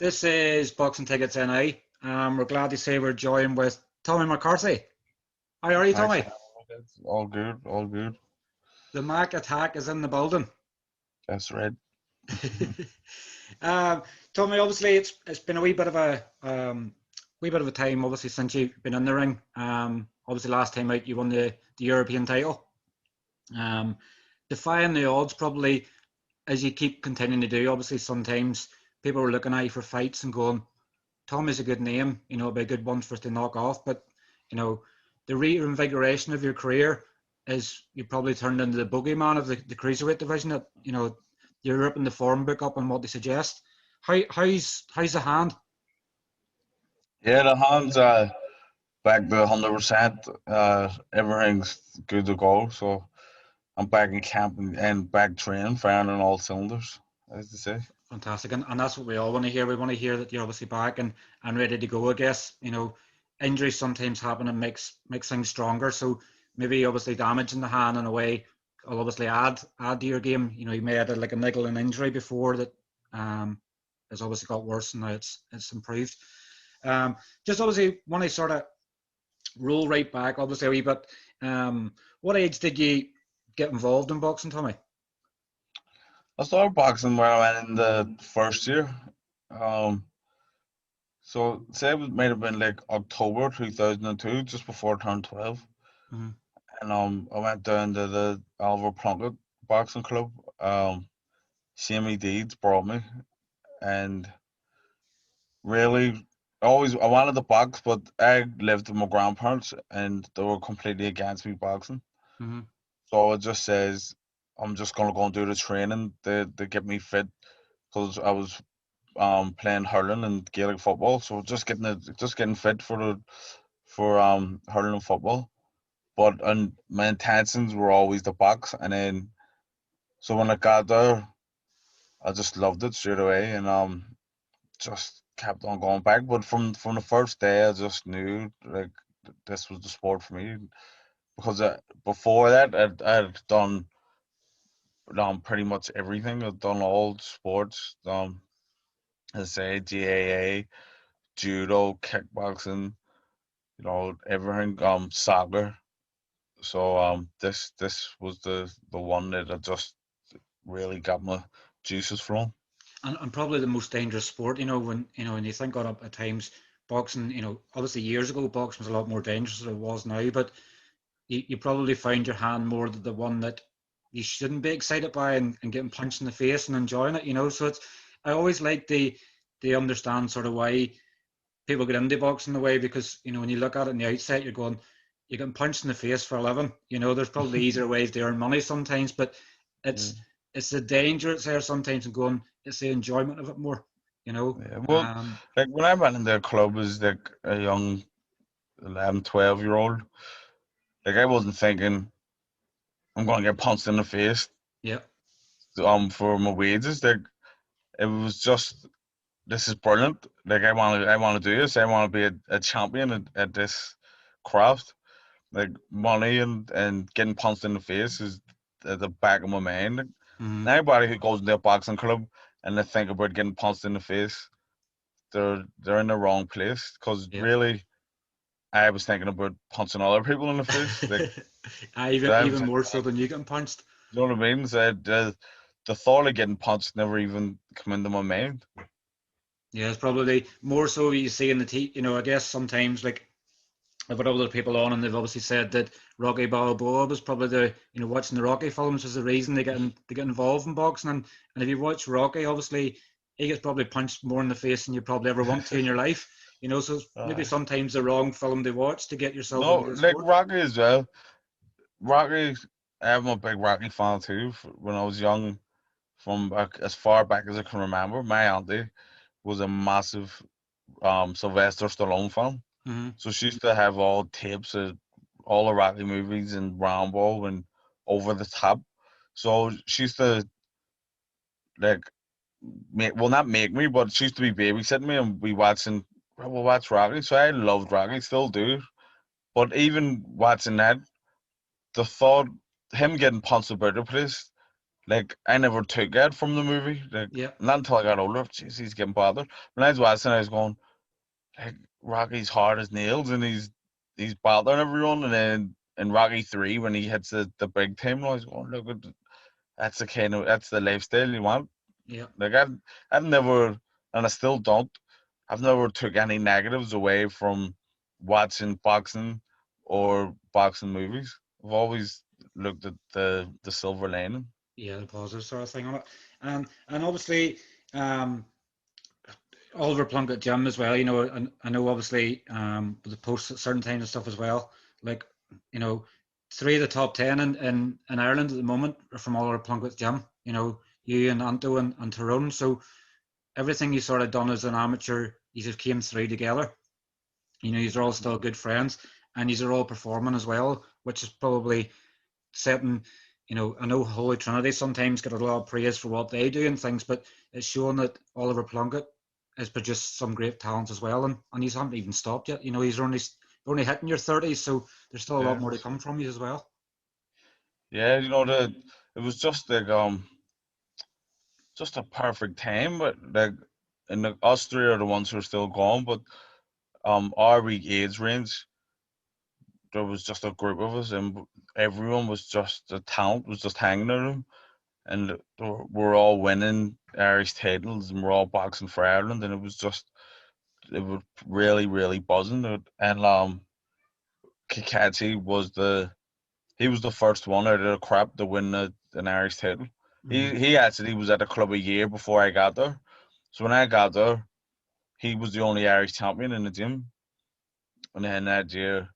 This is Boxing Tickets NI. We're glad to say we're joined with Tommy McCarthy. How are you, Hi, Tommy? Sam. All good, all good. The Mac attack is in the building. That's right. um, Tommy, obviously it's been a wee bit of a time, obviously, since you've been in the ring. Obviously, last time out you won the European title. Defying the odds, probably, as you keep continuing to do. Obviously, sometimes people are looking at you for fights and going, Tommy's a good name, it'd be a good one for us to knock off. But, the reinvigoration of your career is you probably turned into the bogeyman of the cruiserweight division. That you're ripping the form book up on what they suggest. How's the hand? Yeah, the hand's back to 100%. Everything's good to go. So I'm back in camp and back training, firing on all cylinders, as they say. Fantastic, and that's what we all want to hear. We want to hear that you're obviously back and ready to go. I guess injuries sometimes happen and makes things stronger. So maybe obviously damaging the hand in a way will obviously add to your game. You may have had like a niggling injury before that has obviously got worse, and now it's improved. Just obviously want to sort of roll right back, obviously a wee bit. What age did you get involved in boxing, Tommy? I started boxing when I went in the first year. Um, so say it might have been like October 2002, just before I turned 12. Mhm. And I went down to the Oliver Plunkett boxing club. Sammy Deeds brought me, and really, I wanted to box, but I lived with my grandparents, and they were completely against me boxing. Mhm. So it just says I'm just gonna go and do the training to get me fit, because I was playing hurling and Gaelic football, so just getting fit for hurling and football. But and my intentions were always to box, and then so when I got there, I just loved it straight away, and just kept on going back. But from the first day, I just knew like this was the sport for me, because before that I'd done pretty much everything. I've done all sports. As I say, GAA, judo, kickboxing, everything. Soccer. So this was the one that I just really got my juices from. And probably the most dangerous sport, when you think on it at times, boxing, obviously years ago boxing was a lot more dangerous than it was now, but you probably find your hand more the one that you shouldn't be excited by and getting punched in the face and enjoying it. So I always like the understand sort of why people get into boxing the way, because when you look at it on the outset, you're getting punched in the face for a living. There's probably easier ways to earn money sometimes, but Yeah. it's it's the danger it's there sometimes, and going, it's the enjoyment of it more. You know. Yeah. Well, Um, like when I went in the club as like a young 11, 12 year old, like I wasn't thinking I'm gonna get punched in the face yeah. for my wages. Like it was just, this is brilliant. Like I wanna do this. I wanna be a champion at this craft. Like money and getting punched in the face is at the back of my mind. Like, Hmm. anybody who goes into a boxing club and they think about getting punched in the face, they're in the wrong place. Because Yeah. really, I was thinking about punching other people in the face. Like, so even I was even like, more so than you getting punched. you know what I mean? So the thought of getting punched never even come into my mind. Yeah, it's probably more so you see in the I guess sometimes, like, I've had other people on, and they've obviously said that Rocky Balboa was probably watching the Rocky films was the reason they get involved in boxing. And if you watch Rocky, obviously he gets probably punched more in the face than you probably ever want to in your life. So it's maybe Uh, sometimes the wrong film to watch to get yourself no, into the like sport. Rocky as well. Rocky, I'm a big Rocky fan too. When I was young, from back, as far back as I can remember, my auntie was a massive Sylvester Stallone fan. Hmm. So she used to have all tapes of all the Rocky movies and Rambo and Over the Top. So she used to like well, not make me, but she used to be babysitting me, and we'll watch Rocky. So I loved Rocky, still do. But even watching that, the thought, him getting punched about the place, like I never took that from the movie. Like Yeah, not until I got older. Jeez, he's getting bothered. When I was watching, I was going, like Rocky's hard as nails, and he's bothering everyone. And then in Rocky 3, when he hits the big time, I was going, look, that's the lifestyle you want. yeah. Like I've never, and I still don't. I've never took any negatives away from watching boxing or boxing movies. I've always looked at the silver lining. Yeah, the positive sort of thing on it, and obviously, um, Oliver Plunkett Jim as well. And I know obviously with the posts at certain times and stuff as well. Like, you know, three of the top 10 in Ireland at the moment are from Oliver Plunkett Jim. You and Anto and Tyrone. So everything you sort of done as an amateur, you just came through together. These are all still good friends, and these are all performing as well, which is probably setting. I know Holy Trinity sometimes get a lot of praise for what they do and things, but it's showing that Oliver Plunkett has produced some great talents as well, and he's haven't even stopped yet. He's only hitting your 30s, so there's still a lot Yeah, more to come from you as well. yeah. It was just like just a perfect time, but like and us three are the ones who are still going, but our age range, there was just a group of us, and everyone was just the talent was just hanging in them, and we're all winning Irish titles, and we're all boxing for Ireland, and it was really really buzzing, and Cacace he was the first one out of the crap to win an Irish title. Mm-hmm. He actually was at the club a year before I got there, so when I got there, he was the only Irish champion in the gym, and then that year,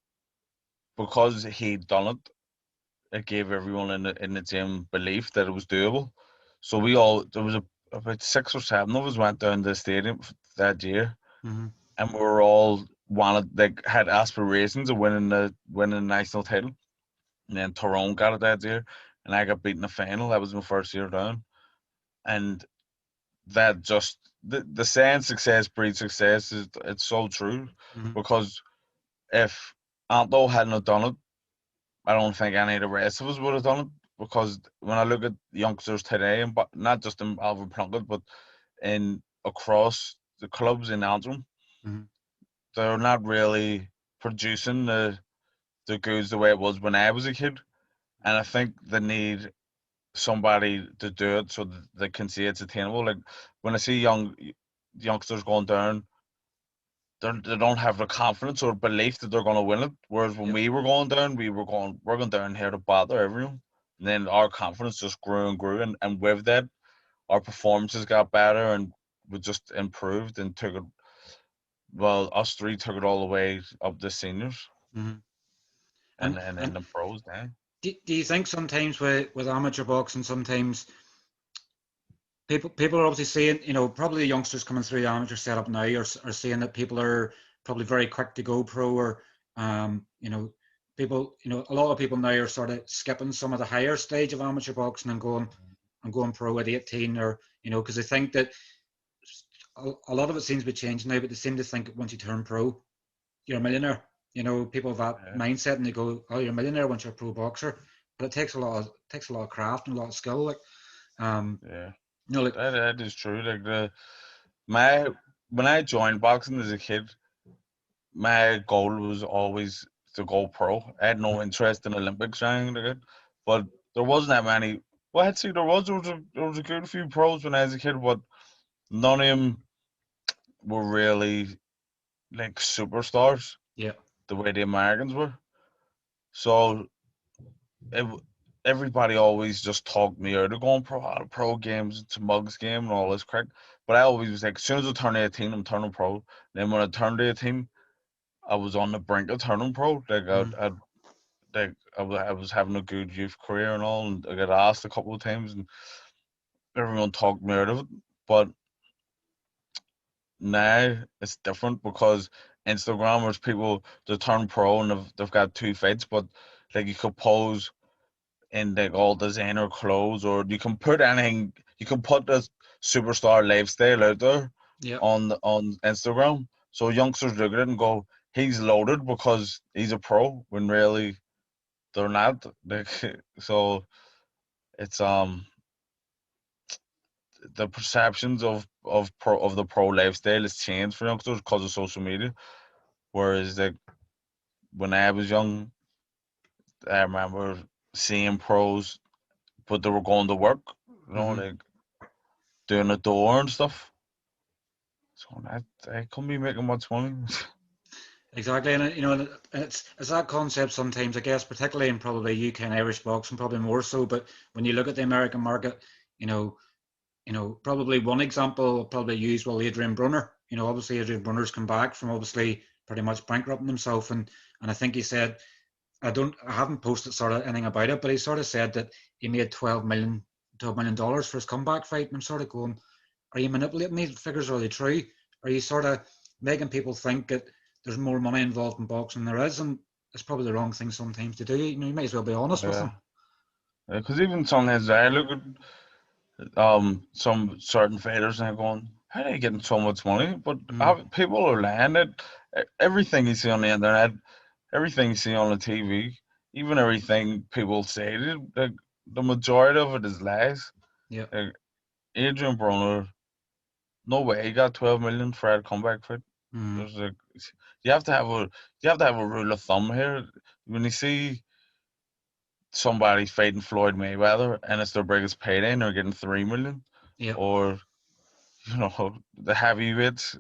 because he'd done it, it gave everyone in the gym belief that it was doable. So there was about 6 or 7 of us went down to the stadium that year, Mm-hmm. and we were all wanted like had aspirations of winning the national title. And then Tyrone got it that year, and I got beaten in the final. That was my first year down, and that just the saying "success breeds success" is it's so true, Mm-hmm. because if Anto hadn't have done it, I don't think any of the rest of us would have done it. Because when I look at youngsters today, and but not just in Oliver Plunkett, but in across the clubs in Antrim, Mm-hmm. they're not really producing the goods the way it was when I was a kid. And I think they need somebody to do it so that they can see it's attainable. Like when I see youngsters going down, they don't have the confidence or belief that they're going to win it. Whereas when Yep. we were going down, we're going down here to bother everyone. And then our confidence just grew and grew, and with that, our performances got better, and we just improved and took it. Well, us three took it all the way up to seniors Mm-hmm. and And and, and and the pros now. do you think sometimes with amateur boxing, sometimes people are obviously saying, probably the youngsters coming through the amateur setup now are saying that people are probably very quick to go pro, or um, you know, people, a lot of people now are sort of skipping some of the higher stage of amateur boxing and going pro at 18, or because they think that a lot of it seems to be changing now, but they seem to think that once you turn pro, you're a millionaire. People have that Yeah, mindset and they go, "Oh, you're a millionaire once you're a pro boxer," but it takes a lot of craft and a lot of skill. Like, um, yeah, like, that is true. Like my when I joined boxing as a kid, my goal was always to go pro. I had no interest in Olympics or anything like that, but there wasn't that many. Well, I'd say there was a good few pros when I was a kid, but none of them were really like superstars yeah. the way the Americans were. So it, everybody always just talked me out of going pro, out of pro games, it's a mugs game and all this crap. But I always was like, as soon as I turn 18, I'm turning pro. Then when I turned 18, I was on the brink of turning pro. Mhm. I was having a good youth career and all, and I got asked a couple of times, and everyone talked me out of it. But now it's different because Instagrammers, people, they turn pro and they've got 2 fights, but like you could pose in like all designer clothes, or you can put anything, you can put the superstar lifestyle out there Yeah. on Instagram. So youngsters look at it and go, he's loaded because he's a pro, when really they're not. Like so it's the perceptions of the pro lifestyle has changed for youngsters because of social media. Whereas like when I was young, I remember seeing pros, but they were going to work, like doing a door and stuff. So I couldn't be making much money. Exactly, and it's that concept sometimes, I guess, particularly in probably UK and Irish boxing, probably more so. But when you look at the American market, you know, probably one example I'll probably use, well, Adrian Brunner. Obviously Adrian Brunner's come back from obviously pretty much bankrupting himself, and I think he said, I haven't posted sort of anything about it, but he sort of said that he made $12 million for his comeback fight, and I'm sort of going, are you manipulating these figures? Are they true? Are you sort of making people think that there's more money involved in boxing than there is? And it's probably the wrong thing sometimes to do. You might as well be honest with Yeah, them. because even sometimes I look at some certain fighters and I'm going, how are they getting so much money? But Mm, people are lying. Everything you see on the internet, everything you see on the TV, even everything people say, the majority of it is lies. yeah. Like Adrian Broner, no way he got 12 million for a comeback fight. Mm, There's like you have to have a you have to have a rule of thumb here. When you see somebody fighting Floyd Mayweather and it's their biggest payday and they're getting 3 million, yeah. or the heavyweights,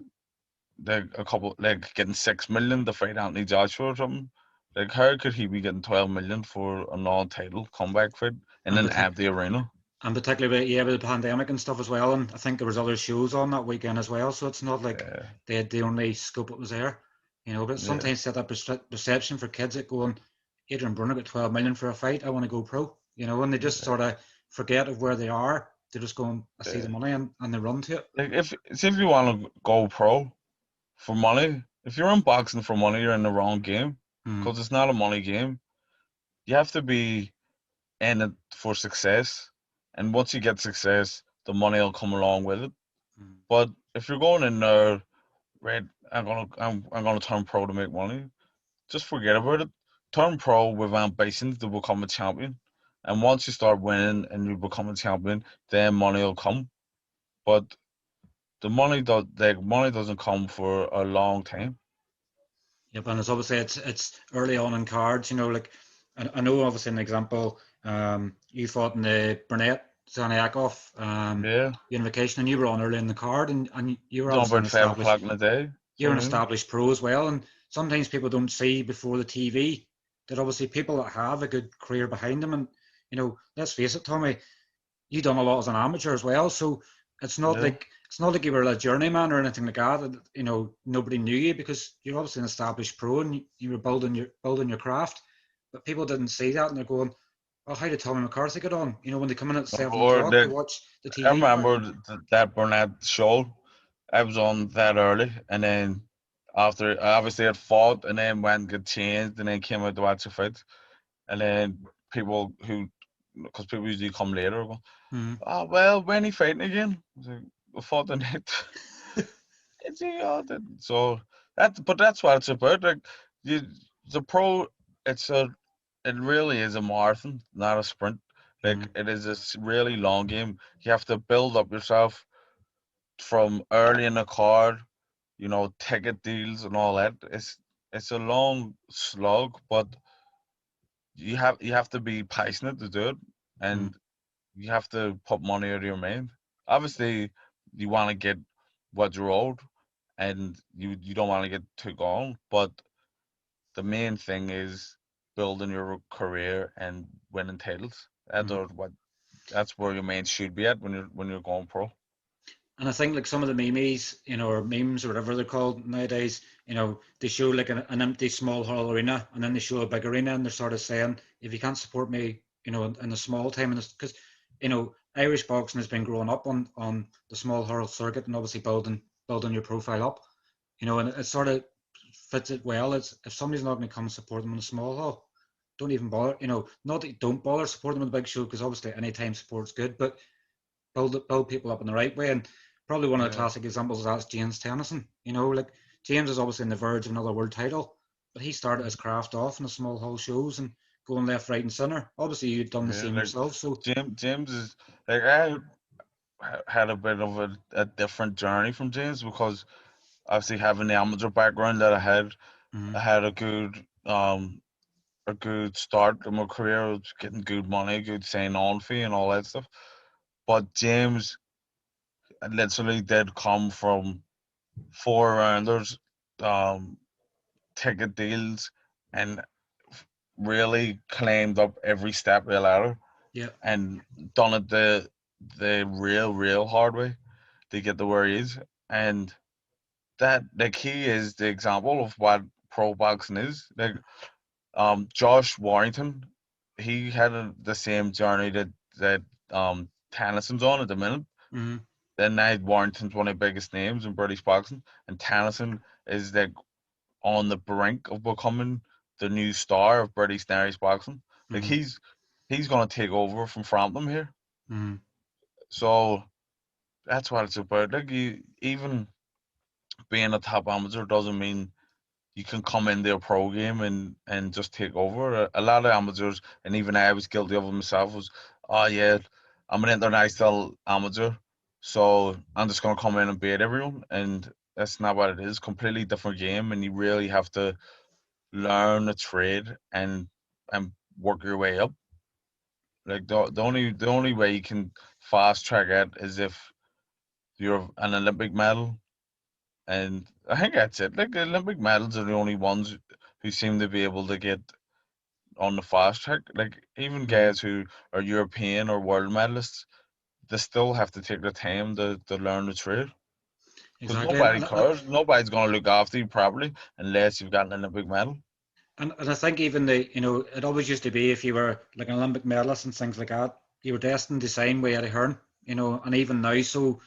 like a couple, like getting 6 million to fight Anthony Joshua or something. Like, how could he be getting 12 million for a non-title comeback fight in And an partic- empty arena? and particularly with the pandemic and stuff as well. And I think there was other shows on that weekend as well. So it's not like Yeah, they had the only scope that was there. But yeah, sometimes set that perception for kids that going, Adrian Brunner got 12 million for a fight, I want to go pro. And they just yeah, sort of forget of where they are. They're just going, I see the yeah. money, and they run to it. Like, if you want to go pro for money, if you're in boxing for money, you're in the wrong game Mm, because it's not a money game. You have to be in it for success, and once you get success, the money will come along with it. mm. But if you're going in there, right, I'm gonna turn pro to make money, just forget about it. Turn pro with ambitions to become a champion, and once you start winning and you become a champion, then money will come. But money doesn't come for a long time. Yep, and it's obviously it's early on in cards. Like I know obviously an example. You fought in the Burnett Zaniakov Yeah, unification, and you were on early in the card, and you were it's on obviously an about five established o'clock in the day. you're So an I mean, established pro as well. And sometimes people don't see before the TV that obviously people that have a good career behind them, and let's face it, Tommy, you done a lot as an amateur as well. So yeah, it's not like you were a journeyman or anything like that. Nobody knew you because you're obviously an established pro and you were building your craft. But people didn't see that and they're going, "Oh, how did Tommy McCarthy get on?" When they come in at seven or o'clock to the watch the I TV part. remember that Burnett show. I was on that early, and then after I obviously had fought, and then went and got changed, and then came out to watch the fight, and then because people usually come later, go, Mm, oh well, when he fighting again? I was like, we fought the night. It's so but that's what it's about. Like you, the pro, it's a, it really is a marathon, not a sprint. Like mm, it is a really long game. You have to build up yourself from early in the card, ticket deals and all that. It's a long slog, but you have to be passionate to do it, mm. and you have to put money out of your mind. Obviously, you want to get what you're owed, and you don't want to get too gone. But the main thing is building your career and winning titles. Mm. That's where your mind should be at when you're going pro. And I think like some of the memes, or memes or whatever they're called nowadays, they show like an empty small hall arena and then they show a big arena and they're sort of saying, if you can't support me, in the small time, and because, Irish boxing has been growing up on the small hurl circuit and obviously building your profile up, and it sort of fits it well. It's if somebody's not going to come support them in a small hall, don't even bother, not that you don't bother support them in the big show because obviously any time support's good, but build people up in the right way. And probably one of the Yeah, classic examples of that is James Tennyson. Like James is obviously on the verge of another world title, but he started his craft off in the small hall shows and going left, right, and centre. Obviously, you'd done the yeah. same Like yourself. So James is like I had a bit of a different journey from James, because obviously having the amateur background that Mm-hmm. I had a good start in my career. I was getting good money, good sign on fee, and all that stuff. But James literally did come from four rounders, um, ticket deals, and really climbed up every step of the ladder Yeah. and done it the real hard way to get to where he is. And that like he is the example of what pro boxing is. Like Josh Warrington, he had the same journey that Tennyson's on at the minute. Mm-hmm. Then now Warrington's one of the biggest names in British boxing, and Tennyson is like on the brink of becoming the new star of British Irish boxing. Like Mm-hmm. he's gonna take over from Frampton here. Mm-hmm. So that's what it's about. Like you, even being a top amateur doesn't mean you can come into a pro game and just take over. A lot of amateurs, and even I was guilty of it myself, was, oh yeah, I'm an international amateur, so I'm just gonna come in and beat everyone, and that's not what it is. Completely different game, and you really have to learn a trade and work your way up. Like the only way you can fast track it is if you're an Olympic medal, and I think that's it. Like Olympic medals are the only ones who seem to be able to get on the fast track. Like even Mm-hmm. guys who are European or world medalists, they still have to take the time to learn the trade. Because Exactly. nobody cares. Nobody's gonna look after you properly unless you've got an Olympic medal. And I think even it always used to be if you were like an Olympic medalist and things like that, you were destined to sign way out of Hearn, and even now, so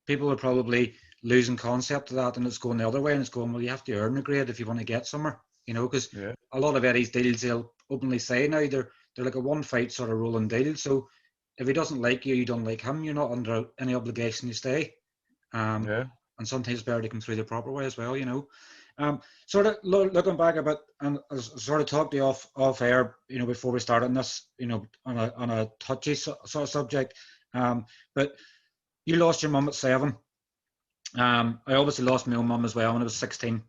people are probably losing concept of that, and it's going the other way, and it's going, well, you have to earn a grade if you want to get somewhere, because Yeah, a lot of Eddie's deals, they'll openly say now they're like a one fight sort of rolling deal. So if he doesn't like you, you don't like him, you're not under any obligation to stay. Um, yeah. and sometimes it's better to come through the proper way as well. Sort of looking back a bit, and I sort of talked to you off air, before we started on this, on a touchy sort of subject. But you lost your mum at 7. I obviously lost my own mum as well when I was 16.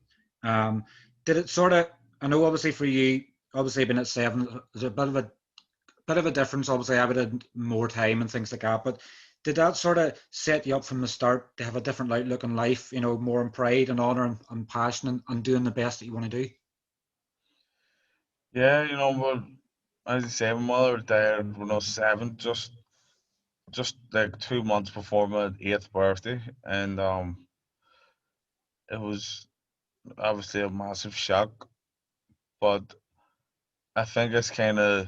Um, did it sort of? I know obviously for you, obviously being at 7, there's a bit of a difference. Obviously, I would have more time and things like that. But did that sort of set you up from the start to have a different outlook on life? More in pride and honor and passion and doing the best that you want to do. Yeah, but as I say, my mother died when I was 7, just like 2 months before my 8th birthday, and it was obviously a massive shock. But I think it's kind of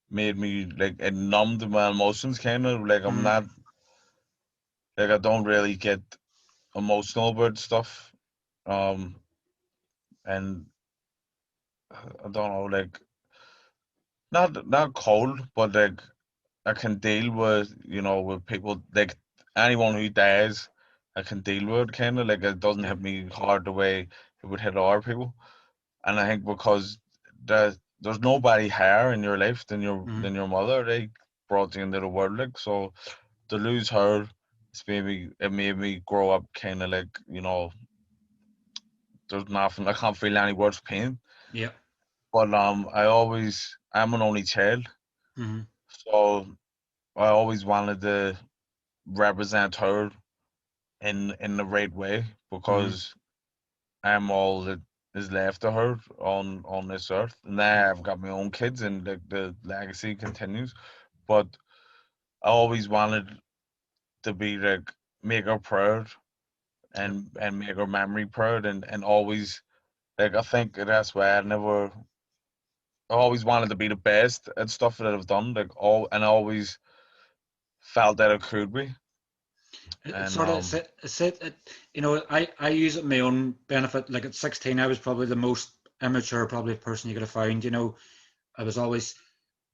made me like it numbed my emotions, kind of like I'm Mm-hmm. not like I don't really get emotional about stuff, um, and I don't know, like not cold, but like I can deal with with people like anyone who dies, I can deal with kind of like it doesn't Yeah. hit me hard the way it would hit other people. And I think because there's nobody higher in your life Mm-hmm. than your mother. They brought you into the world, like, so to lose her, it made me grow up kind of like there's nothing, I can't feel any worse pain. Yeah. But I'm an only child, Mm-hmm. so I always wanted to represent her in the right way, Mm-hmm. because I'm all that is left of her on this earth. Now I've got my own kids, and the legacy continues. But I always wanted to be like make her proud, Yep. and make her memory proud, and always like I think that's why I always wanted to be the best at stuff that I've done, like all, and I always felt that I could be. It And sort of I use it in my own benefit. Like at 16, I was probably the most immature probably person you could have found. I was always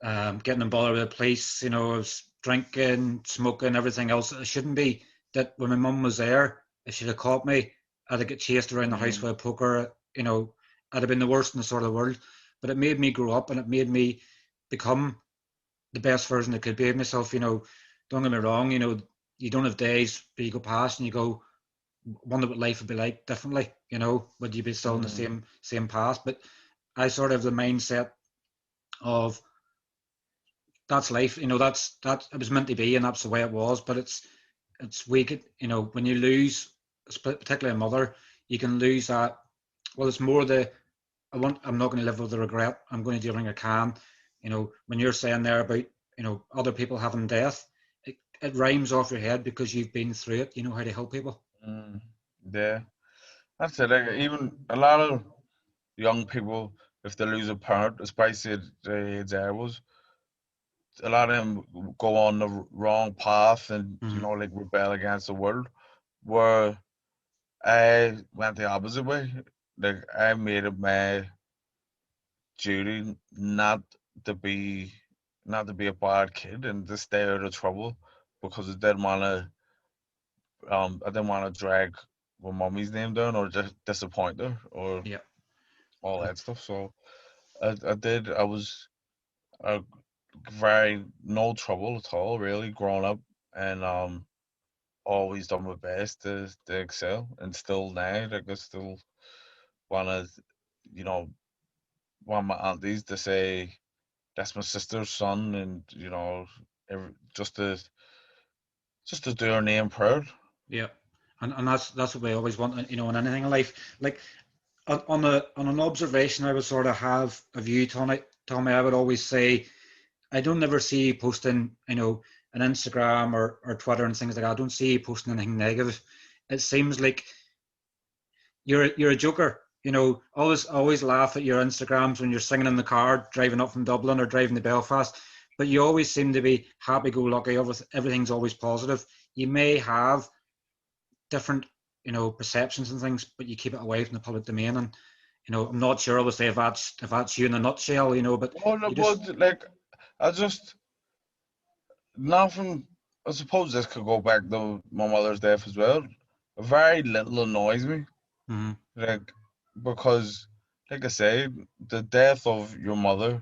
getting in bother with the police. I was drinking, smoking, everything else. It shouldn't be that when my mum was there, if she'd have caught me, I'd have get chased around the house mm, with a poker. I'd have been the worst in the sort of world. But it made me grow up and it made me become the best version I could be of myself. Don't get me wrong. you don't have days where you go past and you go, wonder what life would be like differently. Would you be still in the Mm, same path? But I sort of have the mindset of that's life. That it was meant to be, and that's the way it was. But it's weak. When you lose, particularly a mother, you can lose that. Well, it's more I'm not going to live with the regret. I'm going to do everything I can. When you're saying there about other people having death, it rhymes off your head because you've been through it. You know how to help people. mm, yeah, that's it. Like even a lot of young people, if they lose a parent, especially at the age I was, a lot of them go on the wrong path and Mm-hmm. like rebel against the world. Where I went the opposite way. Like I made it my duty to be not to be a bad kid and to stay out of trouble because I didn't want to drag my mommy's name down or just disappoint her or Yeah. all And that stuff. So I did. I was very no trouble at all, really, growing up, and always done my best to excel, and still now, like I still wanna, you know, want my aunties to say that's my sister's son, and every, just to do her name proud. yeah, and that's what we always want. In anything in life. Like on an observation, I would sort of have of you, Tommy. I would always say I don't ever see you posting, an Instagram or Twitter and things like that. I don't see you posting anything negative. It seems like you're a joker. Always laugh at your Instagrams when you're singing in the car, driving up from Dublin or driving to Belfast. But you always seem to be happy-go-lucky. Everything's always positive. You may have different, perceptions and things, but you keep it away from the public domain. And I'm not sure, obviously, if that's you in a nutshell. But Well, you just, but like I just nothing. I suppose this could go back to my mother's death as well. Very little annoys me, mm, like because, like I say, the death of your mother,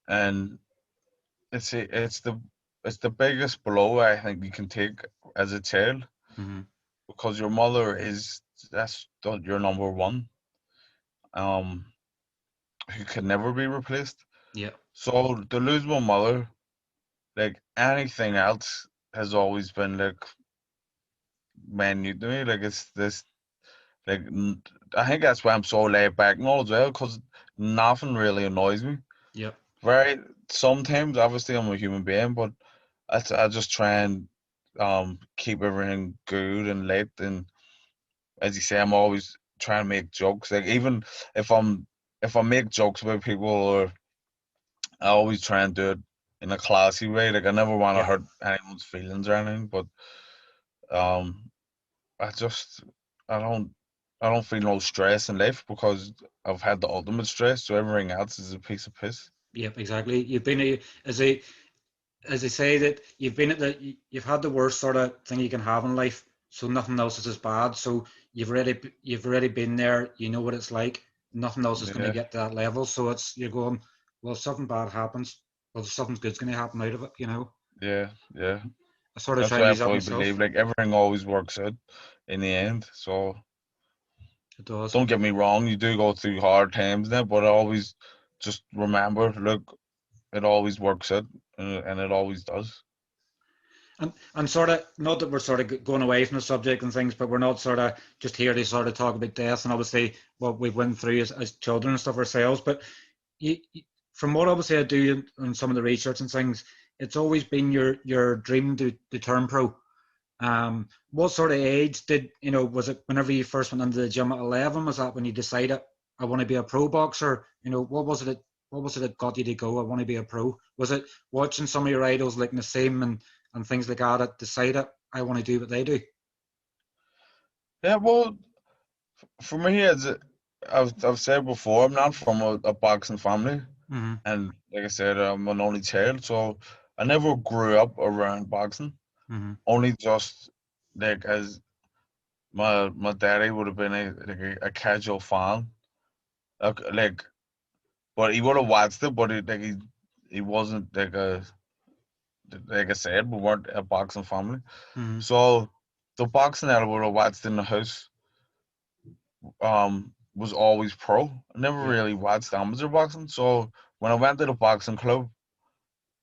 and it's the biggest blow I think you can take as a child mm, because your mother your number one, um, who can never be replaced. yeah, So to lose my mother, like anything else, has always been like minute to me. Like it's this, like I think that's why I'm so laid back and all as well, because nothing really annoys me. yeah, Very sometimes, obviously, I'm a human being, but I just try and keep everything good and light. And as you say, I'm always trying to make jokes. Like even if I'm if I make jokes about people, or I always try and do it in a classy way. Like I never want to yeah. hurt anyone's feelings or anything, but um, I just I don't I don't feel no stress in life because I've had the ultimate stress. So everything else is a piece of piss. Yep, exactly. You've been as they say that you've had the worst sort of thing you can have in life, so nothing else is as bad. So you've already been there. You know what it's like. Nothing else is going to Yeah, get to that level. So you're going, well, if something bad happens, well, something good's going to happen out of it. yeah, yeah. I sort of That's try and why I use that fully believe myself. like everything always works out in the end. So It does. don't get me wrong, you do go through hard times now, but I always just remember, look, it always works out, and it always does. And sort of, not that we're sort of going away from the subject and things, but we're not sort of just here to sort of talk about death and obviously what we've went through as children and stuff ourselves. But from what obviously I do in some of the research and things, it's always been your dream to turn pro. What sort of age was it whenever you first went into the gym at 11? Was that when you decided I want to be a pro boxer? What was it that got you to go? I want to be a pro. Was it watching some of your idols like Nassim and things like that decided I want to do what they do? Yeah, well, for me, I've said before, I'm not from a boxing family, Mm-hmm. and like I said, I'm an only child, so I never grew up around boxing. Mm-hmm. Only just like as my daddy would have been a casual fan, like, but he would have watched it, but he wasn't like a like I said, we weren't a boxing family. Mm-hmm. So the boxing that I would have watched in the house was always pro. I never Yeah. really watched amateur boxing. So when I went to the boxing club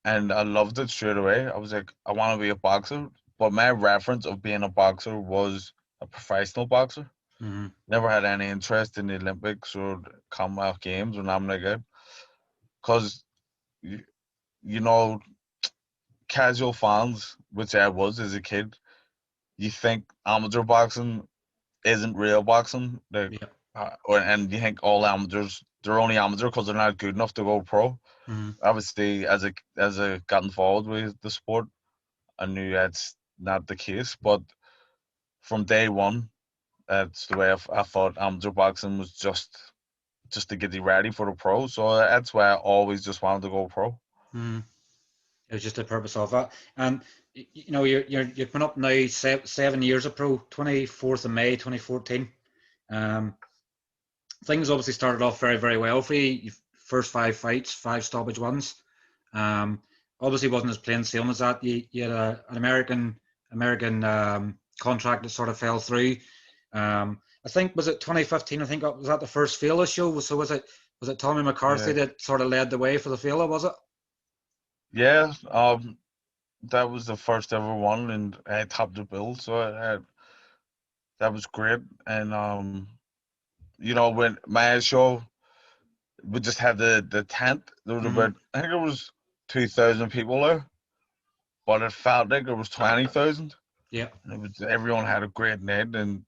and I loved it straight away, I was like, I want to be a boxer. But my reference of being a boxer was a professional boxer. Mm-hmm. Never had any interest in the Olympics or the Commonwealth Games or nothing like that. Because, you, you know, casual fans, which I was as a kid, you think amateur boxing isn't real boxing. Like, Yeah. and you think all amateurs, they're only amateur because they're not good enough to go pro. Mm-hmm. Obviously, as I got involved with the sport, I knew that's not the case. But from day one, that's the way I thought amateur boxing was just to get you ready for the pro. So that's why I always just wanted to go pro. Mm-hmm. It was just the purpose of that. And you've been up now 7 years of pro. 24th of May 2014. Um, things obviously started off very, very well for you. First 5 fights, 5 stoppage 1s. Obviously wasn't as plain sailing as that. You had an American contract that sort of fell through. I think was it 2015. I think was that the first Feile show. So was it Tommy McCarthy Yeah, that sort of led the way for the Feile? Was it? yeah. That was the first ever one, and I topped the bill, so that was great. And when my show, we just had the tent. There was Mm-hmm. about, I think it was 2,000 people there, but it felt like there was 20,000. Yeah. And it was everyone had a great night, and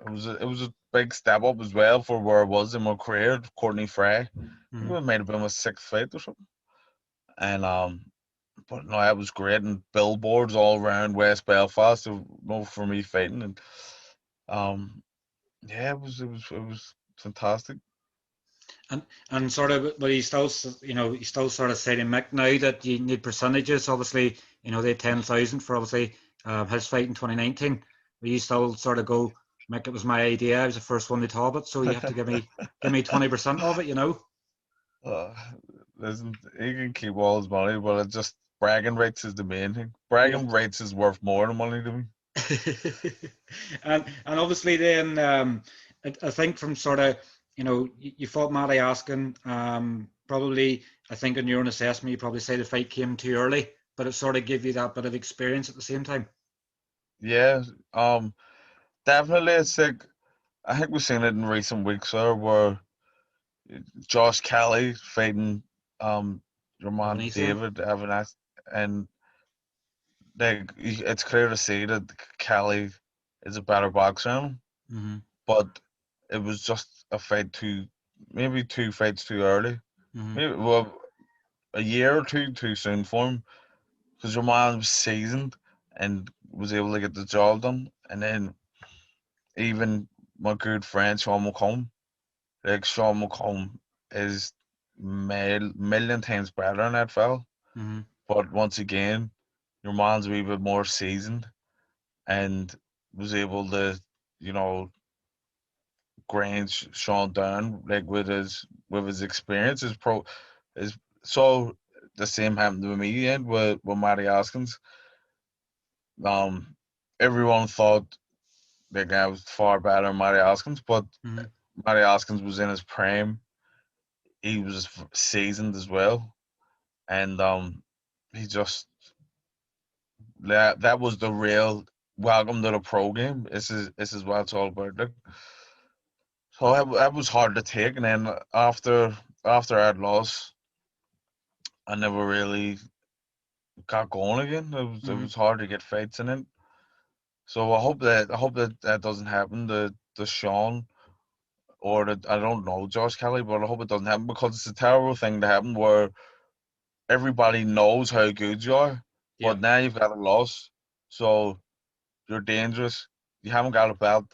it was a big step up as well for where I was in my career. Courtney Frey, I think Mm-hmm. it might have been my sixth fight or something. And but no, that was great, and billboards all around West Belfast, for me fighting, and um, yeah, it was fantastic. And sort of, but he's still sort of saying Mick now that you need percentages. Obviously, they 10,000 for obviously his fight in 2019. But you still sort of go, Mick, it was my idea. I was the first one to top it, so you have to give me 20% of it. Uh, Listen, he can keep all his money, but it's just bragging rights is the main thing. Yeah. Bragging rights is worth more than money to me. And obviously then I think from sort of you fought Matty Askin, probably I think in your own assessment you probably say the fight came too early, but it sort of gave you that bit of experience at the same time. Yeah, definitely. It's like I think we've seen it in recent weeks there, where Josh Kelly fighting your man Evanesa. David Evanes, and like it's clear to see that Kelly is a better boxer than him, Mm-hmm. but it was just a fight maybe 2 fights too early, Mm-hmm. maybe a year or two too soon for him, because your man was seasoned and was able to get the job done, and then even my good friend Sean McComb, like Sean McComb is million times better than that fella. Mm-hmm. But once again, your man's a wee bit more seasoned and was able to, you know, grind Sean down like with his experience. His so the same happened to me and with Matty Askins. Um, Everyone thought the guy was far better than Matty Askins, but Mm-hmm. Matty Askins was in his prime. He was seasoned as well, and he just that was the real welcome to the pro game. This is what it's all about. Like, so that was hard to take, and then after I'd lost, I never really got going again. It Mm-hmm. was hard to get fights in it. So I hope that doesn't happen to Sean or I don't know Josh Kelly, but I hope it doesn't happen because it's a terrible thing to happen where everybody knows how good you are, Yeah. but now you've got a loss, so you're dangerous. You haven't got a belt,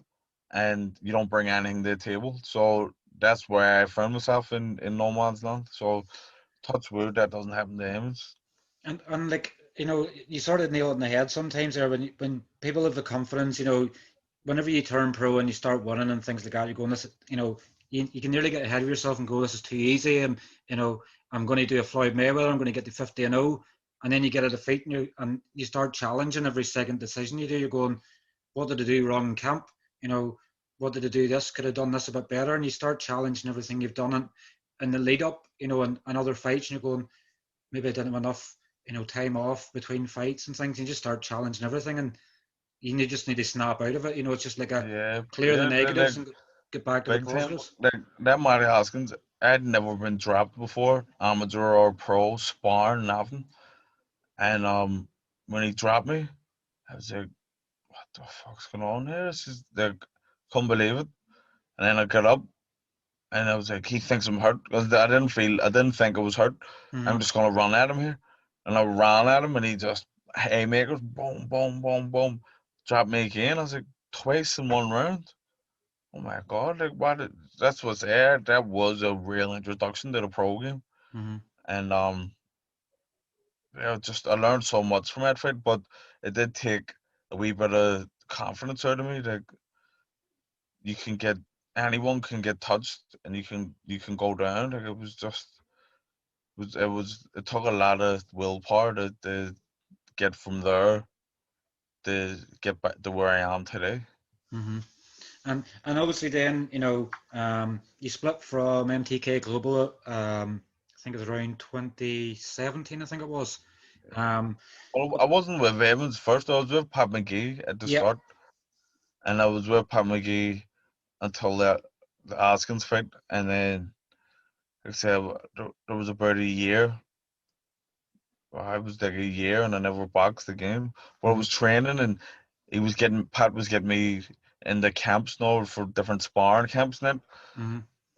and you don't bring anything to the table. So that's where I found myself in no man's land. So touch wood that doesn't happen to him. And like you sort of nail it in the head sometimes there when people have the confidence, whenever you turn pro and you start winning and things like that, you're going, this, you can nearly get ahead of yourself and go, this is too easy. And, I'm going to do a Floyd Mayweather. I'm going to get to 50-0. and then you get a defeat and you start challenging every second decision you do. You're going, what did I do wrong in camp? What did I do this? Could I have done this a bit better? And you start challenging everything you've done in the lead up, and other fights, and you're going, maybe I didn't have enough, time off between fights and things. And you just start challenging everything, and you just need to snap out of it. It's just like clear the negatives and get back to the big time. positives. Like that Matty Hoskins, I'd never been dropped before, amateur or pro, sparring, nothing. And when he dropped me, I was like, what the fuck's going on here? This is like, couldn't believe it. And then I got up and I was like, he thinks I'm hurt. Because I didn't think I was hurt. I'm just gonna run at him here. And I ran at him and he just haymakers, boom, boom, boom, boom, dropped me again. I was like, twice in one round. Oh my god, like that's what's there. That was a real introduction to the pro game. And just I learned so much from that fight, but it did take a wee bit of confidence out of me. Like anyone can get touched and you can go down. Like it was just it took a lot of willpower to get from there to get back to where I am today. And obviously then, you split from MTK Global, I think it was around 2017, I think it was. Well, I wasn't with Evans first. I was with Pat McGee at the start, and I was with Pat McGee until the Askins fight, and then like I said, there was about a year. I was like a year, and I never boxed again. But I was training, and Pat was getting me in the camps now for different sparring camps now.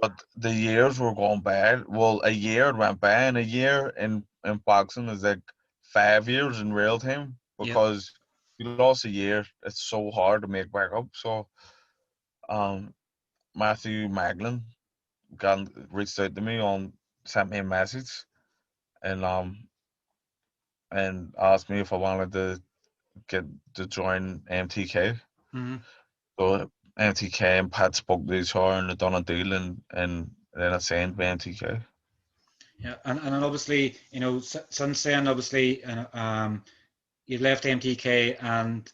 But the years were going by. Well, a year went by, and a year in boxing is like 5 years in real time because you lost a year. It's so hard to make back up. So, Matthew Maglin reached out to me sent me a message, and asked me if I wanted to join MTK. So MTK and Pat spoke to each other and they done a deal, and then I signed by MTK. Yeah, and obviously, since then, obviously, you've left MTK, and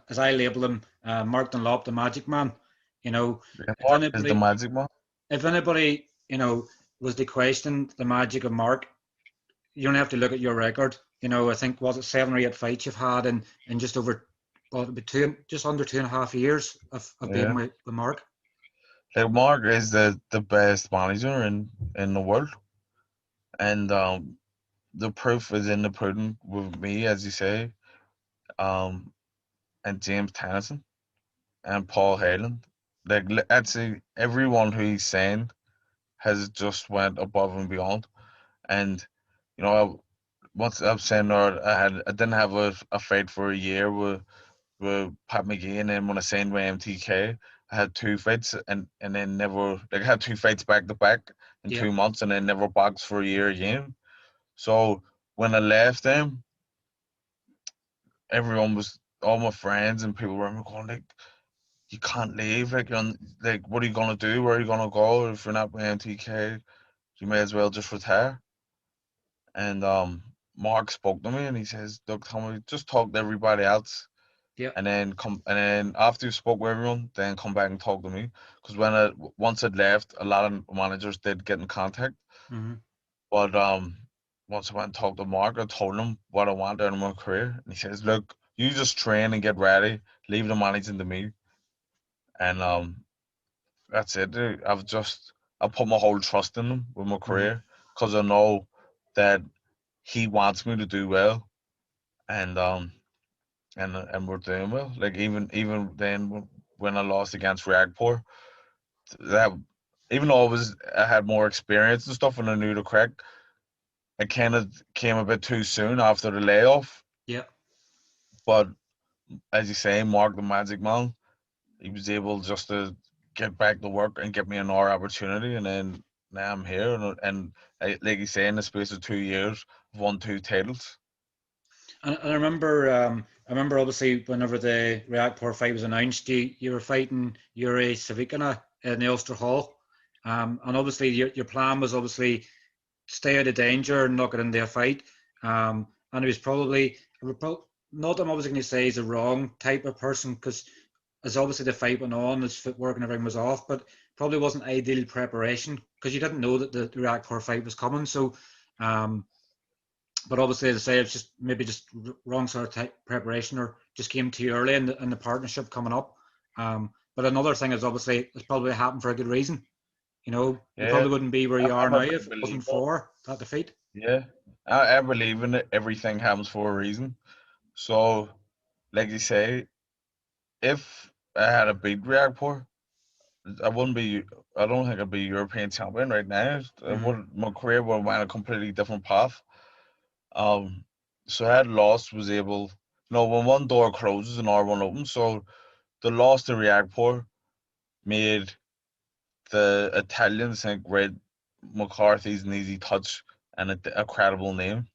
as I label him, Mark Dunlop, the Magic Man. Mark is the Magic Man. If anybody, was to question the magic of Mark, you don't have to look at your record. I think was it 7 or 8 fights you've had in just over, just under 2.5 years of being with Mark. Like Mark is the best manager in the world, and the proof is in the pudding with me, as you say, and James Tennyson and Paul Hayland. Like actually, everyone who he's signed has just went above and beyond. And once I'm saying that I didn't have a fight for a year with Pat McGee, and then when I signed with MTK, I had 2 fights and then never, like I had 2 fights back to back in 2 months, and then never boxed for a year again. So when I left them, all my friends and people were going like, you can't leave, like what are you gonna do? Where are you gonna go if you're not with MTK? You may as well just retire. And Mark spoke to me and he says, look, Tommy, just talk to everybody else. And then after you spoke with everyone, then come back and talk to me. Because once I'd left, a lot of managers did get in contact. But once I went and talked to Mark, I told him what I want out of my career. And he says, look, you just train and get ready, leave the managing to me. And that's it. I put my whole trust in him with my career, because I know that he wants me to do well, and we're doing well. Like even then when I lost against Ragpur, that even though I had more experience and stuff and I knew the crack, it kind of came a bit too soon after the layoff. But as you say, Mark the Magic Man, he was able just to get back to work and get me another opportunity, and then now I'm here, and like you say, in the space of 2 years, I've won 2 titles. And I remember obviously whenever the Ragpur fight was announced, you were fighting Yuri Savikina in the Ulster Hall, and obviously your plan was obviously stay out of danger and not get into a fight. And and he was probably not that I'm obviously going to say he's a wrong type of person, because as obviously the fight went on, his footwork and everything was off, but probably wasn't ideal preparation because you didn't know that the Reactor fight was coming. So, but obviously, as I say, it's just maybe just wrong sort of type preparation, or just came too early in the partnership coming up. But another thing is obviously it's probably happened for a good reason. You Yeah, probably wouldn't be where you are I'm a now big if it wasn't believer. for that defeat. Yeah, I believe in it. Everything happens for a reason. So, like you say, if I had a big Reactor, I wouldn't be. I don't think I'd be European champion right now. Mm-hmm. My career would have went a completely different path. Um, so I had lost, was able. When one door closes, another one opens. So the loss to Reactor made the Italians think, right, McCarthy's an easy touch and a credible name.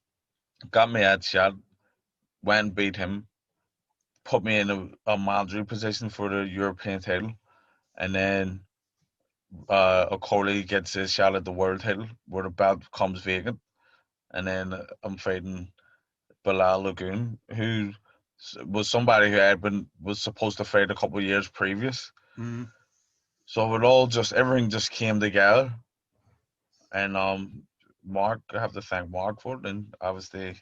Got me at shot, went beat him, put me in a mandatory position for the European title, and then Okoli gets his shot at the world title where the belt becomes vacant, and then I'm fighting Bilal Lagoon, who was somebody who was supposed to fight a couple of years previous. Mm-hmm. So everything just came together, and Mark, I have to thank Mark for it, and obviously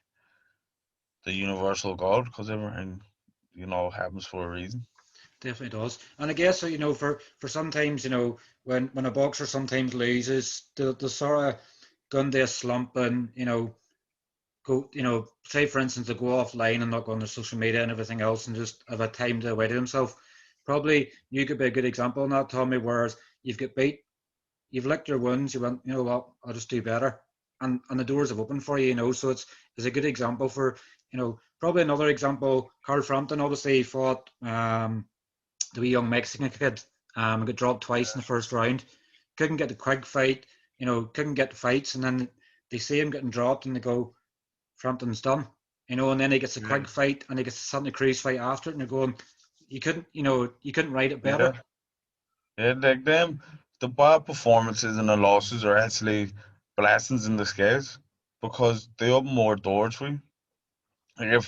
the universal God, because everything happens for a reason. Definitely does. And I guess for sometimes when a boxer sometimes loses, the sort of go into a slump, and go say for instance they go offline and not go on their social media and everything else and just have a time to away to themselves. Probably you could be a good example on that, Tommy. Whereas you've got beat, you've licked your wounds, you went, what, I'll just do better, and the doors have opened for you. So it's a good example for probably another example. Carl Frampton obviously fought the wee young Mexican kid. Got dropped twice in the first round. Couldn't get the quick fight. Couldn't get the fights, and then they see him getting dropped, and they go, Frampton's done. And then he gets a Yeah, quick fight, and he gets a Santa Cruz fight after it, and you're going, you couldn't write it better. yeah, yeah. Like them, the bad performances and the losses are actually blessings in disguise because they open more doors for you. Like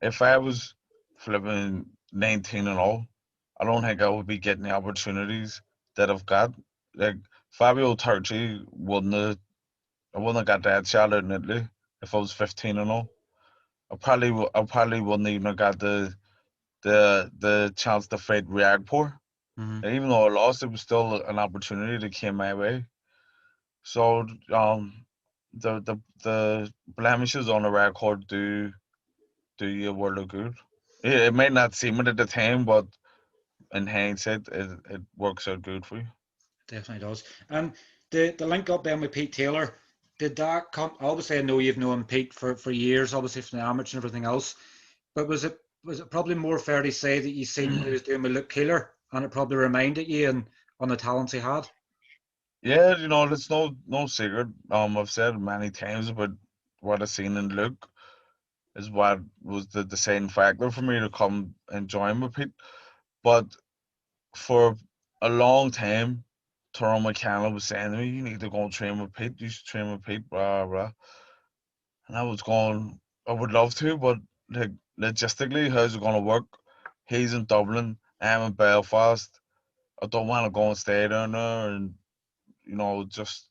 if I was flipping 19 and all, I don't think I would be getting the opportunities that I've got. Like Fabio Turchi I wouldn't have got that shot out in Italy if I was 15 and all. I probably wouldn't even have got the chance to fight Reagpor. Mm-hmm. And even though I lost, it was still an opportunity that came my way. So the blemishes on the record do you a world of good. It may not seem it at the time, but in hindsight, it works out good for you. Definitely does. And the link up then with Pete Taylor, did that come? Obviously, I know you've known Pete for years, obviously from the amateur and everything else. But was it probably more fair to say that you seen what he was doing with Luke Keeler, and it probably reminded you on the talents he had? Yeah, it's no secret. I've said many times about what I seen in Luke is what was the deciding factor for me to come and join with Pete. But for a long time, Tyrone McKenna was saying to me, "You need to go and train with Pete. You should train with Pete." Blah blah. And I was going, I would love to, but like logistically, how's it going to work? He's in Dublin. I'm in Belfast. I don't want to go and stay down there, and just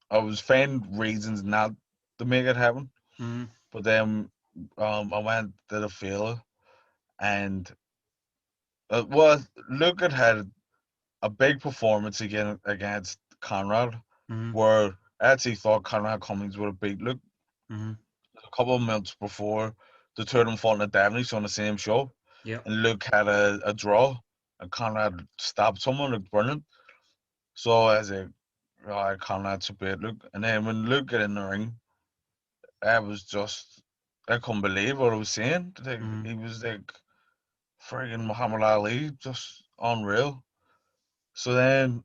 I was finding reasons not to make it happen. Mm-hmm. But then I went to the Feile, and well, look, it had a big performance again against Conrad, Mm-hmm. where I actually thought Conrad Cummings would have beat Luke Mm-hmm. a couple of months before the two of them fought in the on the same show, Yep. and Luke had a draw, and Conrad stabbed someone, looked brilliant. So I was like, right, Conrad should beat Luke. And then when Luke got in the ring, I couldn't believe what I was seeing. Like, Mm-hmm. he was like friggin' Muhammad Ali, just unreal. So then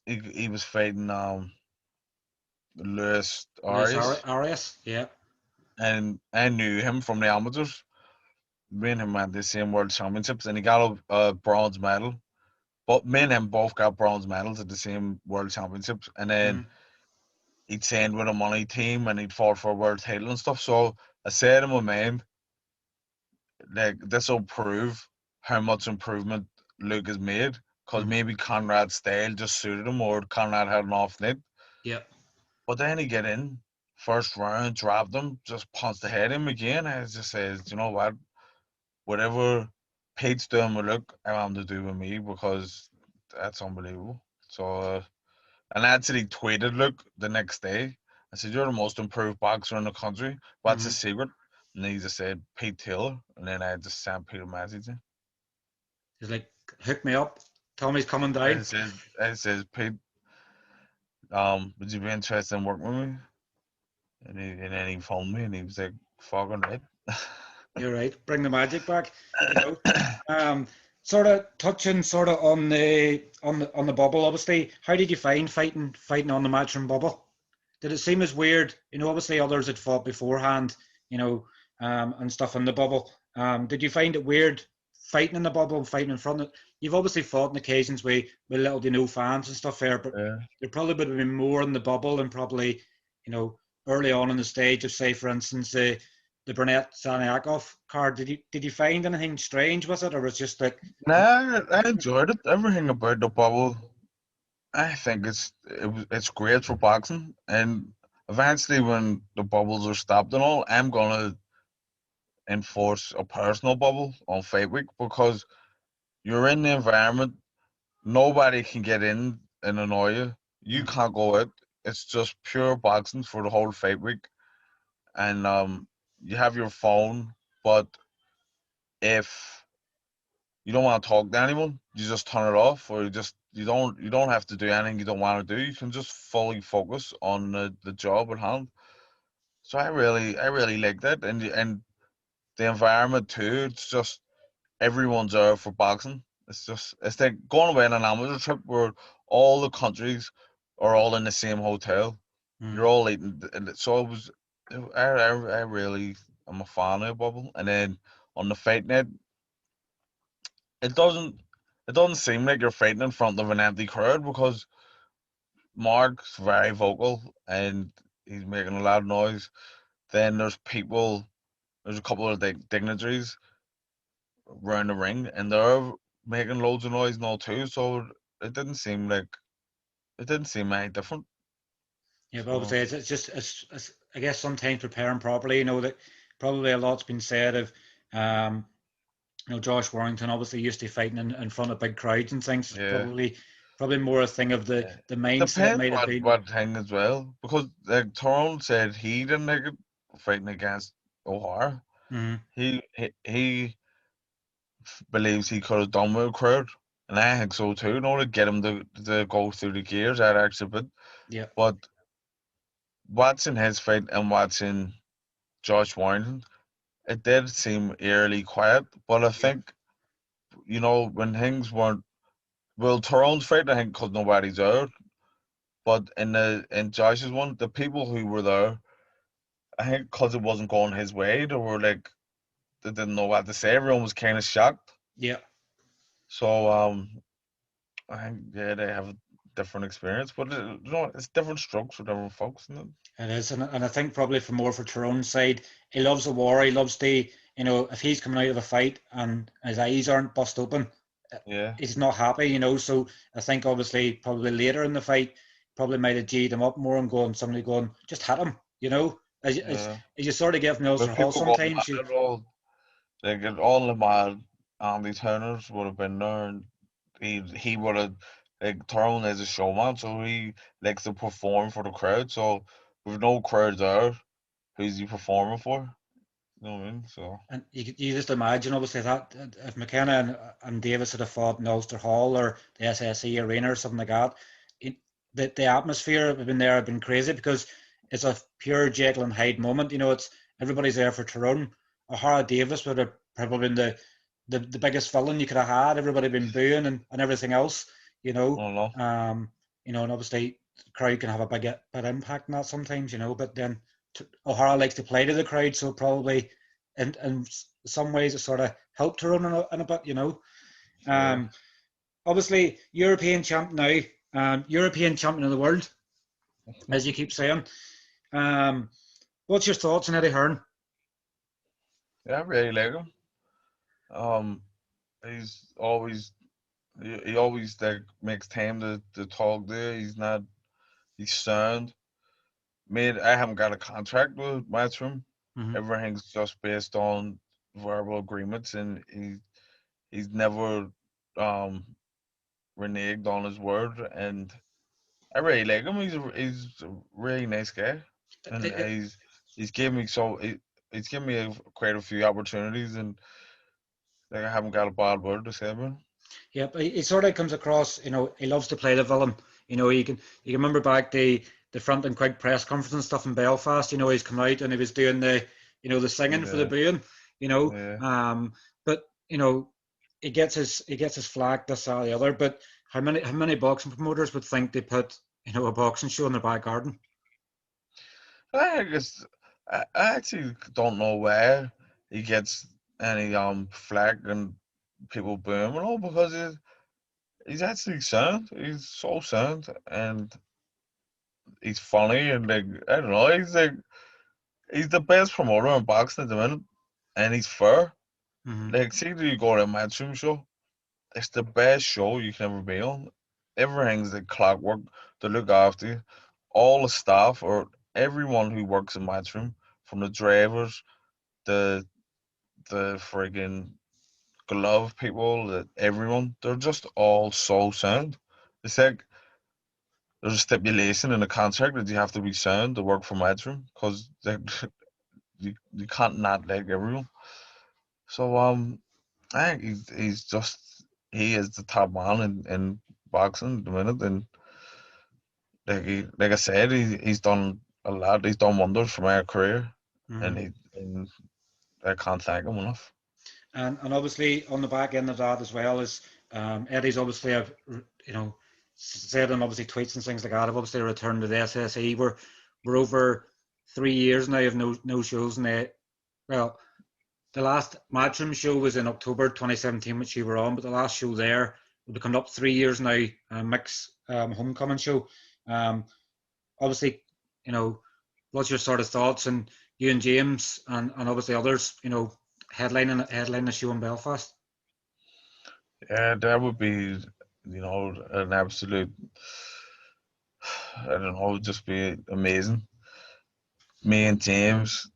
he was fighting Luis Luis Arias, Arias. Yeah. and I knew him from the amateurs. Me and him had the same world championships, and he got a bronze medal. But me and him both got bronze medals at the same world championships, and then Mm-hmm. he'd signed with a money team, and he'd fought for a world title and stuff. So I said in my mind, like, this will prove how much improvement Luke has made, because maybe Conrad's style just suited him, or Conrad had an off night. Yeah. But then he get in, first round, dropped him, just punched the head him again. I just says, you know what? Whatever Pete's doing with Luke, I want him to do with me, because that's unbelievable. So, and I actually tweeted Luke the next day. I said, "You're the most improved boxer in the country. What's the secret?" And he just said, "Pete Taylor." And then I just sent Pete a message. He's like, hook me up. Tommy's coming down. I says, "Pete, would you be interested in working with me?" And then he phoned me and he was like, "Fucking right." You're right. Bring the magic back. You know, sort of touching sort of on the bubble. Obviously, how did you find fighting on the matchroom bubble? Did it seem as weird? You know, obviously others had fought beforehand. You know, and stuff in the bubble. Did you find it weird fighting in the bubble and fighting in front of? You've obviously fought on occasions with little to no fans and stuff there, but Yeah. there probably would have been more in the bubble and probably, you know, early on in the stage of, say, for instance, the Burnett Saniakov card. Did you find anything strange with it, or was it just like? Nah, I enjoyed it. Everything about the bubble. I think it's great for boxing, and eventually when the bubbles are stopped and all, I'm gonna enforce a personal bubble on Fight Week, because you're in the environment. Nobody can get in and annoy you. You can't go out. It's just pure boxing for the whole Fight Week, and you have your phone, but if you don't want to talk to anyone, you just turn it off, or you don't have to do anything you don't want to do. You can just fully focus on the job at hand. So I really like that, and the environment too. It's just everyone's there for boxing. It's like going away on an amateur trip where all the countries are all in the same hotel. You're all eating, and so it was. I really am a fan of the bubble, and then on the fight night, it doesn't it doesn't seem like you're fighting in front of an empty crowd, because Mark's very vocal and he's making a loud noise. Then there's a couple of dignitaries around the ring, and they're making loads of noise now too. So it didn't seem like it didn't seem any different. Yeah, but So obviously it's just it's I guess sometimes preparing properly. You know that probably a lot's been said of um, you know, Josh Warrington obviously used to fighting in front of big crowds and things. It's yeah, probably more a thing of the mindset depends might have been. what thing as well, because like Tyrone said he didn't like it fighting against O'Hara. Mm-hmm. He believes he could have done with a crowd, and I think so too. In order to get him to go through the gears, that actually bit. Yeah, But watching his fight and watching Josh Warrington, it did seem eerily quiet. But I yeah, think, when things weren't, well, Tyrone's fight, I think, because nobody's there. But in Josh's one, the people who were there, I think, because it wasn't going his way, they didn't know what to say. Everyone was kind of shocked. yeah. So I think, yeah, they have a different experience, but it's different strokes for different folks, isn't it? It is, and I think probably for more for Tyrone's side, he loves the war. He loves the, you know, if he's coming out of a fight and his eyes aren't bust open, Yeah, he's not happy, you know. So I think obviously probably later in the fight, probably might have G'd him up more and somebody going, just hit him, you know. yeah. As you sort of give him Ulster But Hall people got sometimes, mad at all. All the mad Andy Turners would have been there, and he would have, like, Tyrone is a showman, so he likes to perform for the crowd. So with no crowd there, who's he performing for? You know what I mean? So and you just imagine obviously that if McKenna and Davis had have fought in Ulster Hall or the SSE Arena or something like that, it, the atmosphere would have been there, have been crazy because it's a pure Jekyll and Hyde moment. You know, it's everybody's there for Tyrone. O'Hara Davis would have probably been the biggest villain you could have had. Everybody been booing and everything else. You I know, don't know. you know, and obviously the crowd can have a big impact on that sometimes. You know, but then O'Hara likes to play to the crowd, so probably in some ways it sort of helped her in a bit, you know. Yeah. Um, obviously, European champ now, European champion of the world, as you keep saying. Um, what's your thoughts on Eddie Hearn? Yeah, I really like him. Um, he's always he always like makes time to talk there. He's sound. Made I haven't got a contract with Matchroom. Hmm. Everything's just based on verbal agreements, and he's never um reneged on his word. And I really like him. He's a really nice guy, and he's given me he's given me quite a few opportunities, and like I haven't got a bad word to say about him. Yeah, but he sort of comes across, he loves to play the villain. You can remember back the front and quick press conference and stuff in Belfast. He's come out and he was doing the singing for the Yeah, booing. You know, yeah. but he gets his flack this that, the other. But how many boxing promoters would think they put a boxing show in their back garden? I guess I actually don't know where he gets any flack and people boo him and all because he's actually sound. He's so sound and he's funny and like I don't know. He's the best promoter in boxing at the minute, and he's fair. Hmm. Like see, do you go to a matchroom show? It's the best show you can ever be on. Everything's like clockwork. They look after you. All the staff or everyone who works in matchroom, from the drivers, the friggin' glove people, everyone, they're just all so sound. It's like there's a stipulation in the contract that you have to be sound to work for matchroom because you can't not like everyone. So I think he is the top man in boxing at the minute, and like I said, he's done a lot. He's done wonders for my career, and Hmm. and I can't thank him enough. And obviously on the back end of that as well is Eddie's obviously said on obviously tweets and things like that. I've obviously returned to the SSE. We're over 3 years now of no shows, and well, the last Matchroom show was in October 2017, which you were on, but the last show there will be coming up 3 years now. Mick's homecoming show. Um, Obviously, you know, what's your sort of thoughts, and you and James and obviously others, headlining the show in Belfast? Yeah, that would be, an absolute. I don't know, it would just be amazing. Me and James,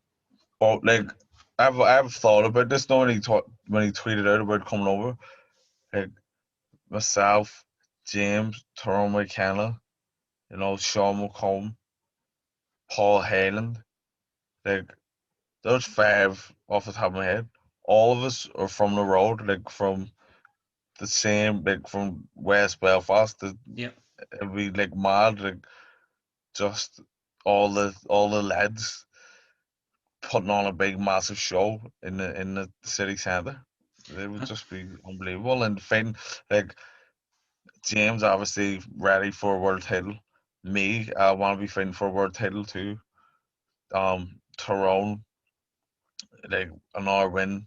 but like, I've thought about this. Now when he tweeted out about coming over, like myself, James, Tyrone McKenna, Sean McComb, Paul Hayland, like there's five off the top of my head. All of us are from the road, like from the same, like from West Belfast. Yeah. It'd be like mad, like just all the lads putting on a big massive show in the city centre. It would Uh, just be unbelievable. And fighting like James obviously ready for a world title. Me, I want to be fighting for a world title too. Tyrone, like another win.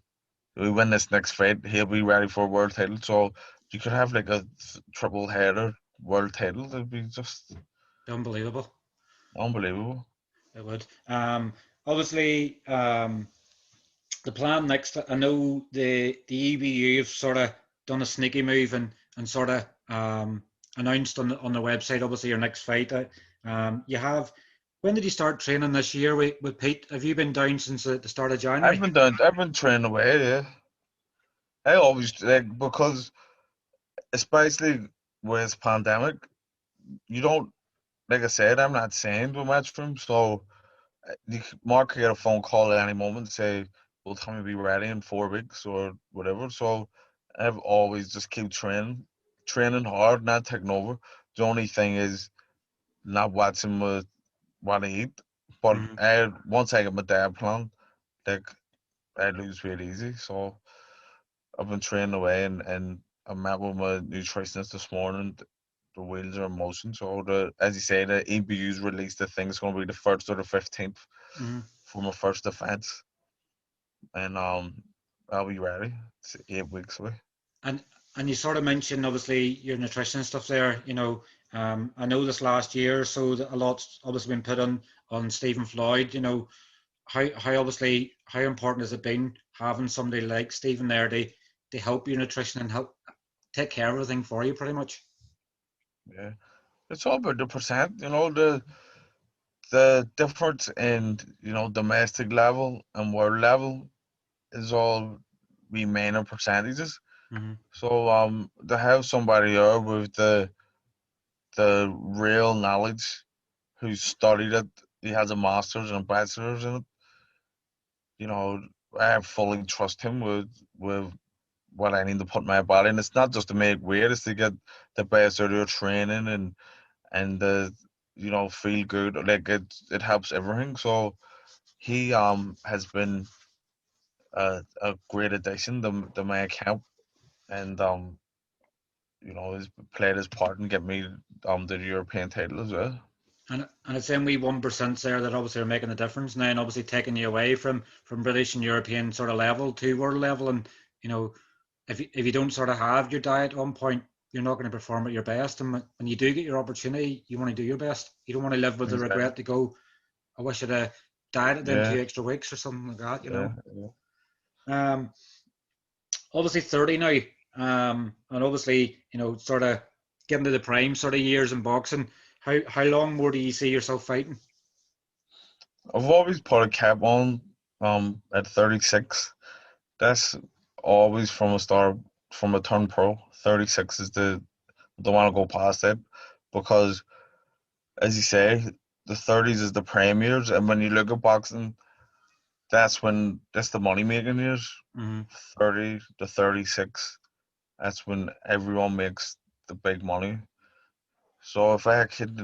We win this next fight, he'll be ready for a world title. So you could have like a triple header world title. It'd be just Unbelievable. unbelievable. It would. Obviously, the plan next. I know the EBU have sort of done a sneaky move and sort of announced on the website. Obviously, your next fight. You have. When did you start training this year with Pete? Have you been down since the start of January? I've been training away, yeah. I always like because especially with pandemic, you don't like I said, I'm not signed with Matchroom, so Mark could get a phone call at any moment and say, "Will Tommy be ready in 4 weeks or whatever?" So I've always just keep training hard, not taking over. The only thing is not watching what I eat. But Mm-hmm. once I get my diet plan, like I lose weight easy. So I've been training away and I met with my nutritionist this morning. The wheels are in motion. So as you say, the EBU's released the thing. It's going to be the 1st or the 15th Mm-hmm. for my first defense, and I'll be ready. It's 8 weeks away. And and you sort of mentioned obviously your nutrition stuff there. I know this last year or so that a lot's obviously been put on Stephen Floyd. How important has it been having somebody like Stephen there to help your nutrition and help take care of everything for you, pretty much. Yeah, it's all about the percent. The difference in domestic level and world level is all we minor percentages. Mm-hmm. So to have somebody there with the real knowledge, who studied it, he has a master's and a bachelor's in it. I fully trust him with what I need to put in my body, and it's not just to make weight; it's to get the best out of your training and feel good. Like it helps everything. So he has been a great addition to my account, and he's played his part in getting me the European title as well. And it's them wee 1% there that obviously are making the difference now, and obviously taking you away from British and European sort of level to world level. And if you don't sort of have your diet on point, you're not going to perform at your best. And when you do get your opportunity, you want to do your best. You don't want to live with the Exactly. regret to go, I wish I'd have dieted them Yeah, 2 extra weeks or something like that. yeah, yeah. Um, Obviously 30 now, and obviously sort of getting to the prime sort of years in boxing. How long more do you see yourself fighting? I've always put a cap on at 36. That's always from a start, from a turn pro. 36 is don't want to go past it, because as you say, the 30s is the prime years, and when you look at boxing, that's the money making years. Mm-hmm. 30 to 36, that's when everyone makes the big money. So if I could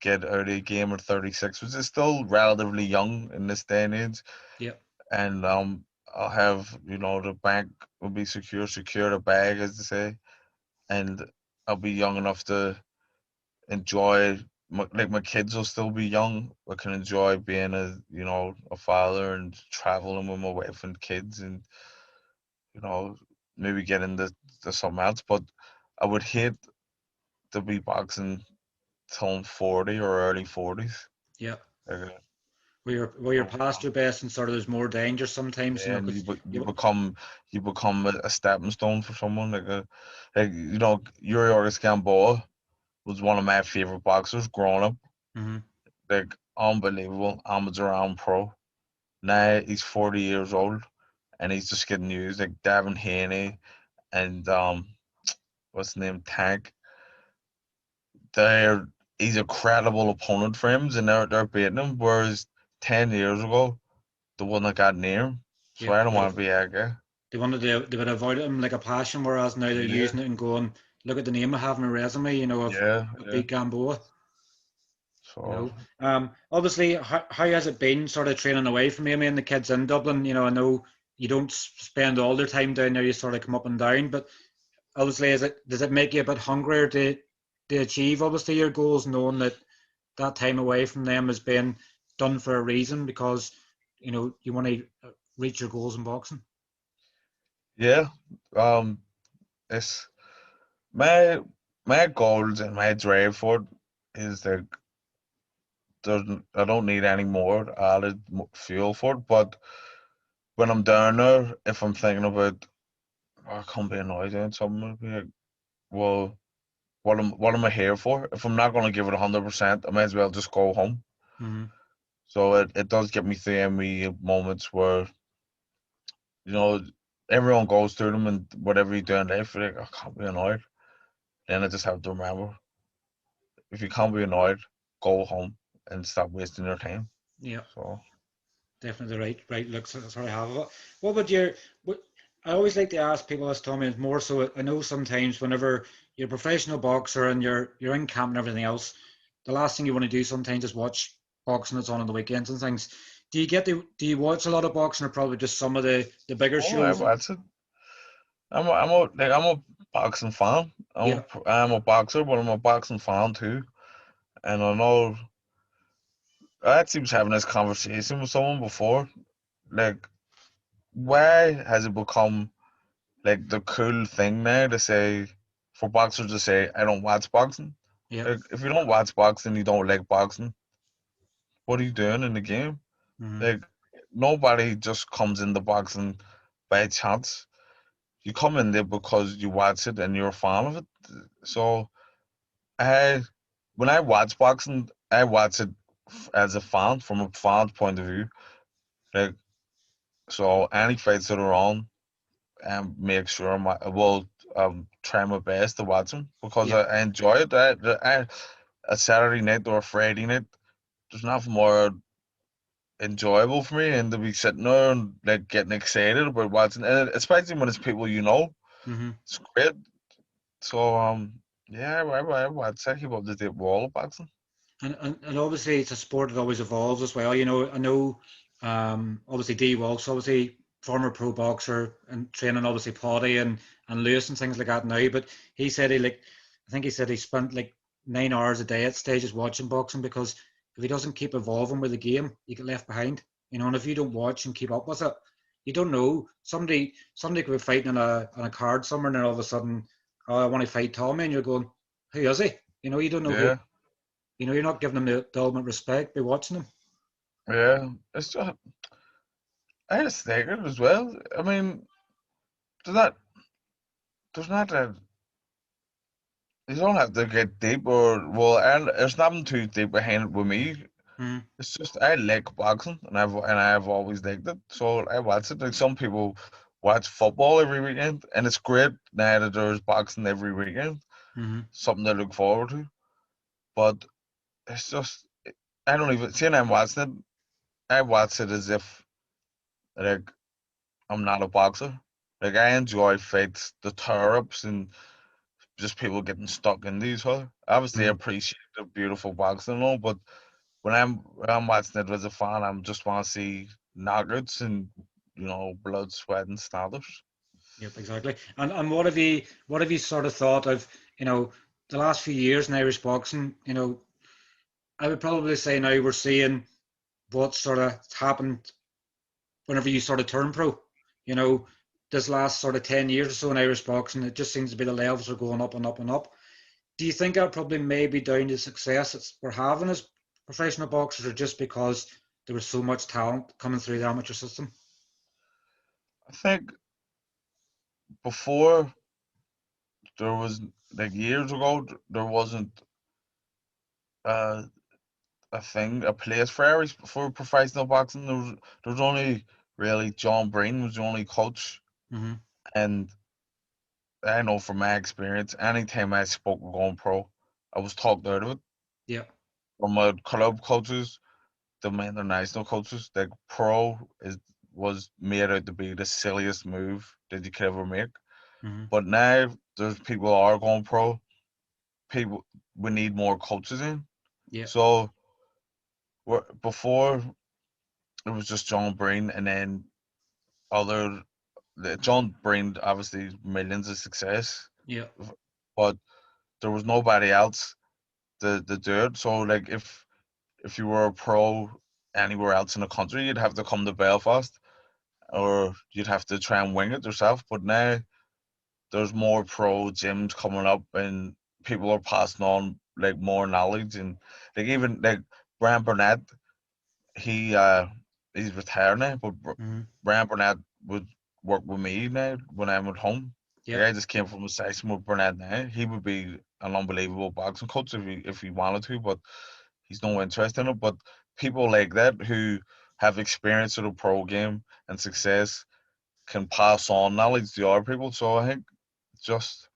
get out of the game at 36, which is still relatively young in this day and age, Yeah. and I'll have the bank will be secure the bag, as they say, and I'll be young enough to enjoy. My kids will still be young. I can enjoy being a father and traveling with my wife and kids, and you know maybe get into something else. But I would hate to be boxing till I'm 40 or early 40s. Yeah. Like, Where you're past your best and sort of there's more danger sometimes, and because you become a stepping stone for someone like Yuri Gamboa was one of my favorite boxers growing up. mm-hmm. Like unbelievable amateur round pro. Now he's 40 years old and he's just getting used like Davin Haney and what's the name, Tank. They're He's a credible opponent for him, and they're beating him. Whereas 10 years ago, the one that got near him. So Yeah, I don't want to be that guy. they would avoid him like a passion, whereas now they're Yeah, using it and going, look at the name I have in my resume, yeah, of yeah. beat Gamboa. So Obviously, how has it been sort of training away from you? I mean, the kids in Dublin, I know you don't spend all their time down there, you sort of come up and down, but obviously, does it make you a bit hungrier to achieve obviously your goals, knowing that that time away from them has been done for a reason, because you want to reach your goals in boxing? yeah, it's my my goals and my drive for it is that I don't need any more added fuel for it. But when I'm down there, if I'm thinking about, "Oh, I can't be annoyed doing something," I'll be like, well, what am I here for? If I'm not going to give it 100%, I may as well just go home. Mm-hmm. So it does get me through any moments where you know everyone goes through them, and whatever you do in life, you're like, I can't be annoyed. Then I just have to remember, if you can't be annoyed, go home and stop wasting your time. Yeah, So definitely right looks sort of have it. What would your what, I always like to ask people this, Tommy, and more so I know sometimes whenever you're a professional boxer and you're in camp and everything else, the last thing you want to do sometimes is watch boxing that's on the weekends and things. Do you watch a lot of boxing, or probably just some of the bigger I shows? watch it. I'm a boxing fan. Yeah. I'm a boxer, but I'm a boxing fan too. And I know I actually was having this conversation with someone before. Like, why has it become like the cool thing now to say, for boxers to say, I don't watch boxing? Yeah. Like, if you don't watch boxing, you don't like boxing. What are you doing in the game? Mm-hmm. Like, nobody just comes into boxing by chance. You come in there because you watch it and you're a fan of it. So I, when I watch boxing, I watch it as a fan, from a fan's point of view. Like, so any fights that are on, make sure I will try my best to watch them because Yeah. I enjoy it. A Saturday night or a Friday night, there's nothing more enjoyable for me and to be sitting there and like getting excited about watching it, especially when it's people you know. Hmm. It's great. So yeah, I watch. I keep up to date with all of boxing. And obviously it's a sport that always evolves as well. I know obviously D Walks, obviously former pro boxer and training obviously Paddy and Lewis and things like that now. But he said I think he said he spent like 9 hours a day at stages watching boxing because if he doesn't keep evolving with the game, you get left behind. And if you don't watch and keep up with it, you don't know. Somebody could be fighting on a card somewhere and then all of a sudden, oh, I want to fight Tommy, and you're going, who is he? You don't know who. Yeah, You're not giving them the ultimate respect by watching them. yeah. It's just I just think it as well. I mean, there's not there's not a you don't have to get deep or well, and there's nothing too deep behind it with me. Mm, It's just I like boxing and I've always liked it, so I watch it. Like some people watch football every weekend, and it's great now that there's boxing every weekend. mm-hmm. Something to look forward to. But it's just I don't even seeing I'm watching it. I watch it as if like I'm not a boxer. Like I enjoy fights, the tear ups, and just people getting stuck in each other. Obviously, I Mm. appreciate the beautiful boxing and all, but when I'm watching it as a fan, I'm just want to see knockouts and blood, sweat, and stabbers. Yep, exactly. And what have you sort of thought of the last few years in Irish boxing? I would probably say now we're seeing what sort of happened whenever you sort of turn pro. You know, this last sort of 10 years or so in Irish boxing, it just seems to be the levels are going up and up and up. Do you think that probably may be down to the success that we're having as professional boxers, or just because there was so much talent coming through the amateur system? I think before there was like years ago there wasn't uh, a place for Irish for professional boxing. There was only really John Breen was the only coach, Mm-hmm. and I know from my experience, anytime I spoke of going pro, I was talked out of it Yeah. from my club coaches, the international coaches. Like pro was made out to be the silliest move that you could ever make. Mm-hmm. But now there's people are going pro. People we need more coaches in. Yeah. So before it was just John Breen, and then other John Breen obviously millions of success, Yeah. but there was nobody else to do it. So like if you were a pro anywhere else in the country, you'd have to come to Belfast or you'd have to try and wing it yourself. But now there's more pro gyms coming up and people are passing on like more knowledge and like even like Brian Burnett, he he's retired now, but Mm-hmm. Brian Burnett would work with me now when I'm at home. Yeah. Like I just came from a session with Burnett now. He would be an unbelievable boxing coach if he wanted to, but he's no interest in it. But people like that who have experience of the pro game and success can pass on knowledge to other people. So I think just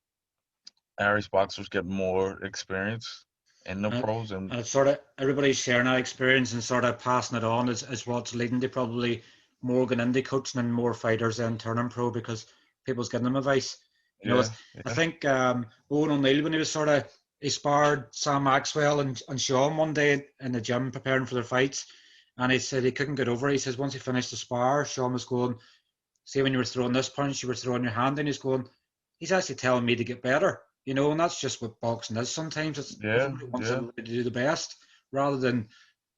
Irish boxers get more experience in the And, pros and and it's sort of everybody's sharing that experience and sort of passing it on is what's leading to probably more going into coaching and more fighters then turning pro because people's getting them advice. yeah, I yeah, think Owen O'Neill, when he sparred Sam Maxwell and Sean one day in the gym preparing for their fights, and he said he couldn't get over it. He says once he finished the spar, Sean was going, see, when you were throwing this punch, you were throwing your hand in. He's going, he's actually telling me to get better, and that's just what boxing is. Sometimes it's yeah, everybody wants yeah. everybody to do the best rather than,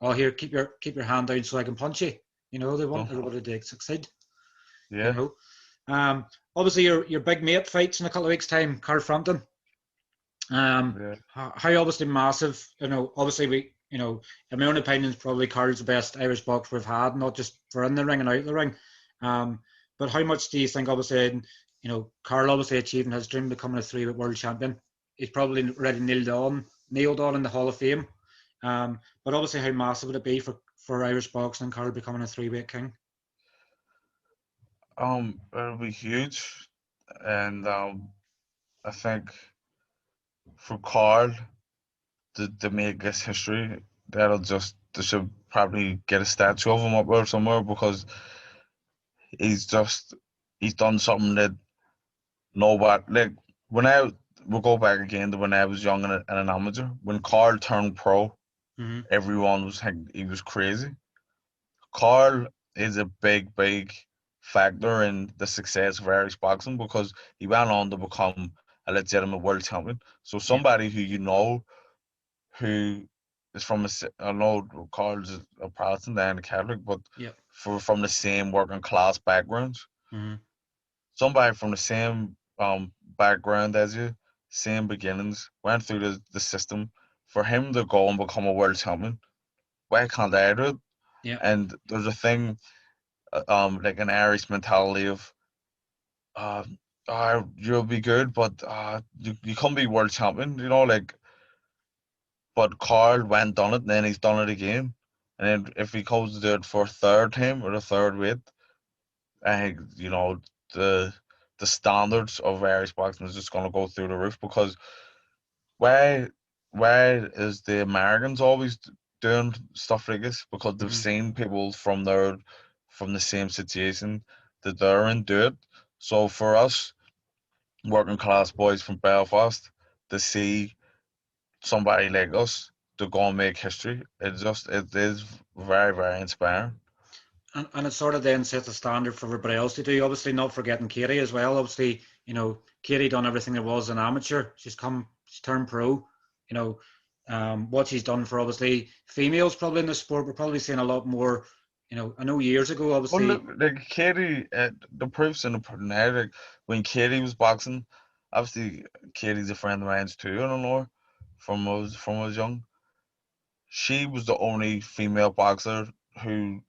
oh, here, keep your hand down so I can punch you. They want Uh-huh. everybody to succeed. You Yeah, know, obviously your big mate fights in a couple of weeks' time, Carl Frampton. yeah. How obviously massive. Obviously You know, in my own opinion, probably Carl's the best Irish boxer we've had, not just for in the ring and out the ring. But how much do you think, obviously, you know, Carl obviously achieving his dream, becoming a three-weight world champion, he's probably already nailed on in the Hall of Fame. But obviously, how massive would it be for Irish boxing and Carl becoming a three-weight king? It'll be huge, and I think for Carl to make this history, they should probably get a statue of him up there somewhere because he's just he's done something that nobody like when I we'll go back again to when I was young and an amateur. When Carl turned pro, Mm-hmm. everyone was thinking he was crazy. Carl is a big factor in the success of Irish boxing because he went on to become a legitimate world champion. So Yeah, somebody who you know who is from I know Carl's a Protestant and a Catholic, but yeah. from the same working class backgrounds, Mm-hmm. somebody from the same background as you, same beginnings, went through the system. For him to go and become a world champion, why can't I do it? Yeah. And there's a thing, like an Irish mentality of, uh, you'll be good, but you can't be world champion, you know, like. But Carl went done it, and then he's done it again. And then if he goes to do it for a third time or a third weight, I think the the standards of Irish boxing is just going to go through the roof because why why is the Americans always doing stuff like this? Because they've Mm-hmm. seen people from the same situation that they're in do it. So for us working class boys from Belfast to see somebody like us to go and make history, it is very inspiring. And it sort of then sets a standard for everybody else to do. Obviously, not forgetting Katie as well. Obviously, you know, Katie done everything there was an amateur. She's turned pro. You know, what she's done for obviously females probably in the sport. We're probably seeing a lot more. You know, I know years ago, Well, look, obviously. like Katie, the proof's in the pudding. Like when Katie was boxing, obviously Katie's a friend of mine's too. I don't know her from when I was young. She was the only female boxer who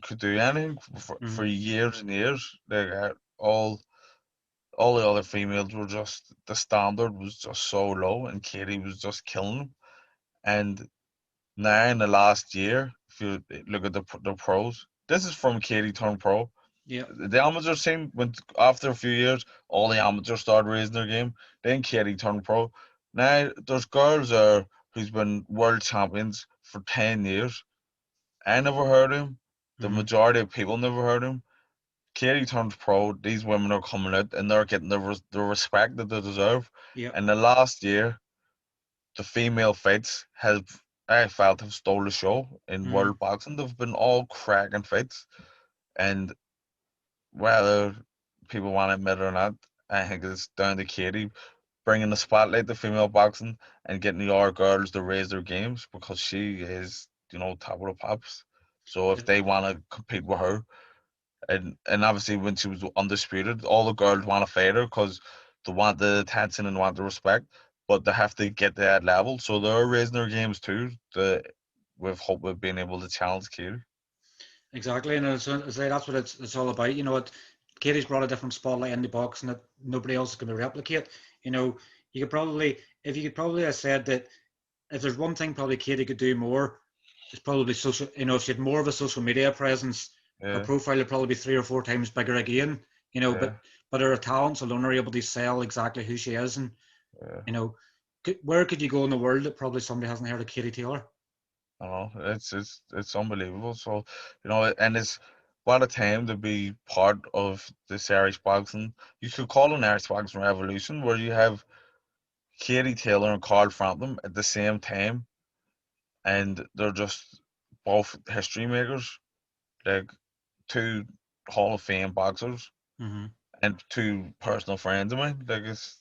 could do anything Mm-hmm. for years and years. Like all the other females were just the standard was just so low, and Katie was just killing them. And now in the last year, if you look at the pros, this is from Katie turned pro. Yeah. The amateur scene went after a few years, all the amateurs started raising their game. Then Katie turned pro. Now there's girls there who's been world champions for 10 years. I never heard of him. The Mm-hmm. majority of people never heard of him. Katie turns pro. These women are coming out and they're getting the respect that they deserve. Yeah. And the last year, the female fights have I felt have stole the show in Mm-hmm. world boxing. They've been all cracking fights, and whether people want to admit it or not, I think it's down to Katie bringing the spotlight to female boxing and getting the other girls to raise their games because she is, top of the pops. So if they want to compete with her, and obviously when she was undisputed, all the girls want to fight her because they want the attention and want the respect, but they have to get to that level. So they're raising their games too, with hope of being able to challenge Katie. Exactly, and that's what it's all about. You know what? Katie's brought a different spotlight in the box, and that nobody else is going to replicate. You know, if you could probably have said that if there's one thing probably Katie could do more, it's probably social. You know, if she had more of a social media presence, her Yeah, profile would probably be 3 or 4 times bigger again. You know, yeah, but her talents alone are able to sell exactly who she is, and yeah. you know, where could you go in the world that probably somebody hasn't heard of Katie Taylor? I know it's unbelievable. So and it's what a time to be part of this Irish boxing. You could call it an Irish boxing revolution where you have Katie Taylor and Carl Frampton at the same time, and they're just both history makers, like two Hall of Fame boxers Mm-hmm. and two personal friends of mine. Like it's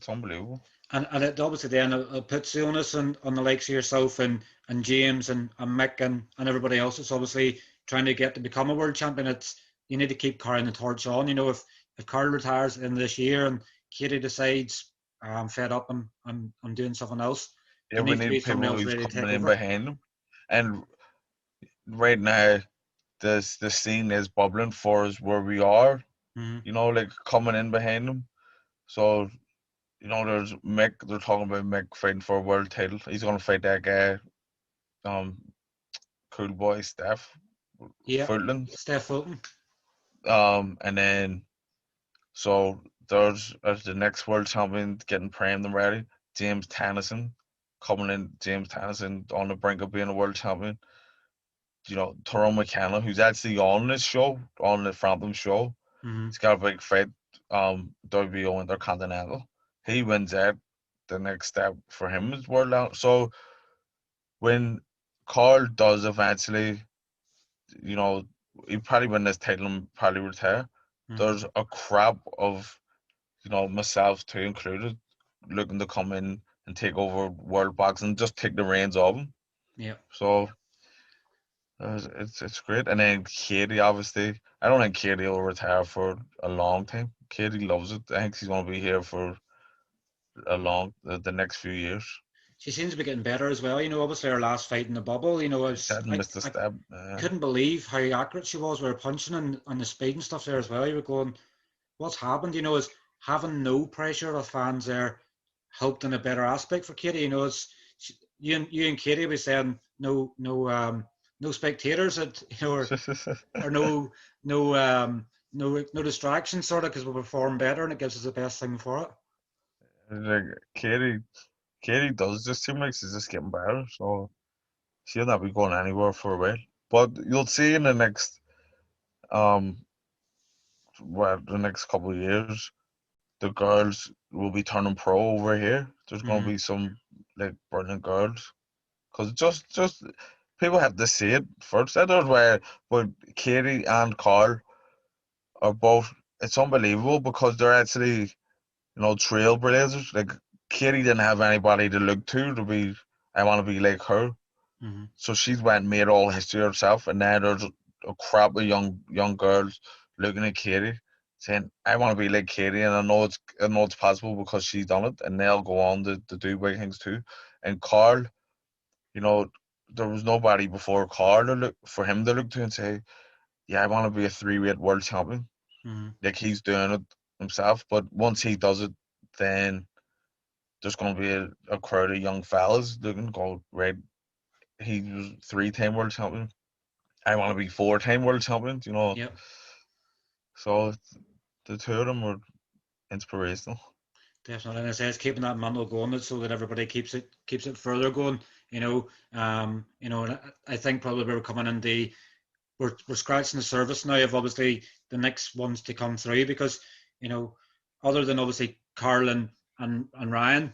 unbelievable. And it obviously then it puts the onus on the likes of yourself and James and Mick and everybody else. It's obviously trying to get to become a world champion. It's you need to keep carrying the torch on. You know, if Carl retires in this year and Katie decides I'm fed up, I'm doing something else, Yeah, there we needs to be need somebody people else who's ready to coming take in over. behind them. And right now, the scene is bubbling for us where we are. Mm-hmm. Like coming in behind him. So there's Mick. They're talking about Mick fighting for a world title. He's gonna fight that guy, um, cool boy Steph Yeah, Fulton. Steph Fulton. And then so there's as the next world champion getting primed and ready. James Tennyson coming in. James Tennyson on the brink of being a world champion. Tyrone McKenna, who's actually on this show, on the Frampton show. Mm-hmm. He's got a big fight. WBO Intercontinental. He wins that. The next step for him is world out. So when Carl does eventually, you know, he probably win this title and probably retire. Mm-hmm. There's a crop of, myself too included, looking to come in and take over world boxing, just take the reins of him. Yeah. So it's great. And then Katie, obviously, I don't think Katie will retire for a long time. Katie loves it. I think she's gonna be here for the next few years. She seems to be getting better as well. Obviously her last fight in the bubble. She hadn't missed a I step. couldn't believe how accurate she was with her punching and the speed and stuff there as well. You were going, what's happened? Is having no pressure of fans there helped in a better aspect for Katie. You and Katie were saying no spectators at or no distractions sort of because we perform better and it gives us the best thing for it. Like Katie does just seem like she's just getting better, so she'll not be going anywhere for a while. But you'll see in the next um the next couple of years, the girls will be turning pro over here. There's gonna Mm-hmm. be some like brilliant girls, cause just people have to see it first. That's why, but Katie and Carl are both. It's unbelievable because they're actually trailblazers. Like Katie didn't have anybody to look to be. I want to be like her. Mm-hmm. So she's went and made all history herself, and now there's a crop of young girls looking at Katie, saying, "I want to be like Katie," and I know it's possible because she's done it, and they'll go on to do big things too. And Carl, you know, there was nobody before Carl for him to look to and say, "Yeah, I want to be a 3-weight world champion." Mm-hmm. Like he's doing it himself, but once he does it, then there's going to be a crowd of young fellas looking, go, right, he was 3-time world champion. I want to be 4-time world champion. Yep. So the two of them were inspirational. Definitely, and I say it's keeping that mantle going so that everybody keeps it further going. And I think probably we're coming in we're scratching the surface now of obviously the next ones to come through because other than obviously Carl and Ryan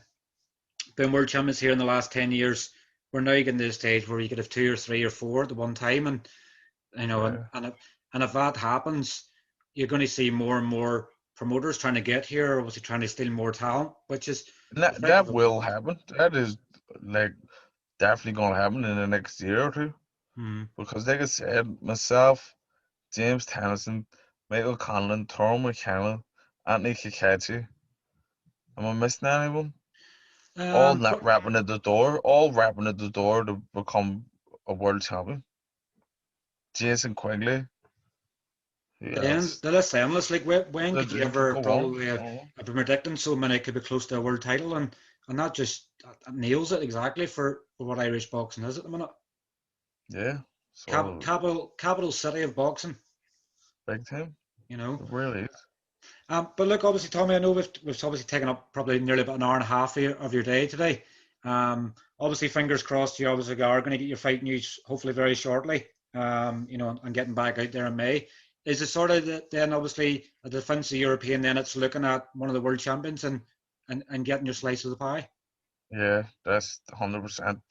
being world champions here in the last 10 years, we're now getting to the stage where you could have 2 or 3 or 4 at the one time, and Yeah. and if that happens, you're going to see more and more promoters trying to get here, obviously trying to steal more talent, which is And that will happen. That is like definitely going to happen in the next year or two. Hmm. Because like I said, myself, James Tennyson, Michael Conlan, Tyrone McKenna, Anthony Cacace. Am I missing anyone? All Um, not rapping at the door. All rapping at the door to become a world champion. Jason Quigley. Yes. the list endless. Like when could you It could ever go on. probably have been predicting so many could be close to a world title and that just that nails it exactly for what Irish boxing is at the minute. Yeah. So Capital city of boxing, big time. you know. It really is. But look, obviously, Tommy, I know we've obviously taken up probably nearly about an hour and a half of your day today. Obviously, fingers crossed, you obviously are going to get your fight news hopefully very shortly. And getting back out there in May. Is it sort of then obviously a defensive European? Then it's looking at one of the world champions and getting your slice of the pie. Yeah, that's 100%.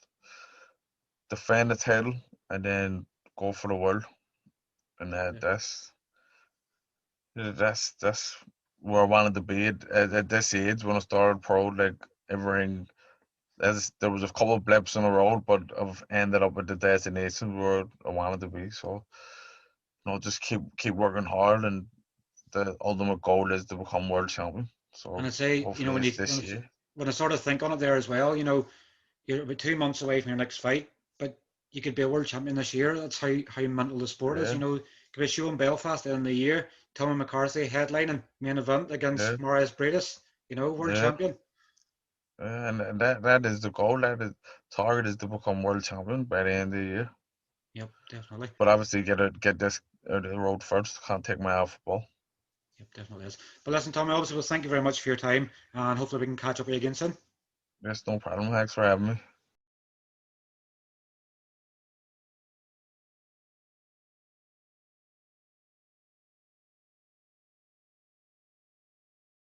Defend the title and then go for the world. And Yeah. that's where I wanted to be at this age when I started pro. Like everything, there was a couple of blips on the road, but I've ended up at the destination where I wanted to be. So, just keep working hard, and the ultimate goal is to become world champion. And So I'd say, hopefully it's this year. when I sort of think on it there as well, you're about 2 months away from your next fight, but you could be a world champion this year. That's how mental the sport is. Yeah, Could be a show in Belfast in the year. Tommy McCarthy headlining main event yeah, against Maurice Bredis. World yeah. champion. And that is the goal. That is target is to become world champion by the end of the year. Yep, definitely. But obviously, get this out of the road first. Can't take my eye off football. Yep, definitely is. But listen, Tommy, obviously, well, thank you very much for your time, and hopefully we can catch up with you again soon. There's no problem. Thanks for having me.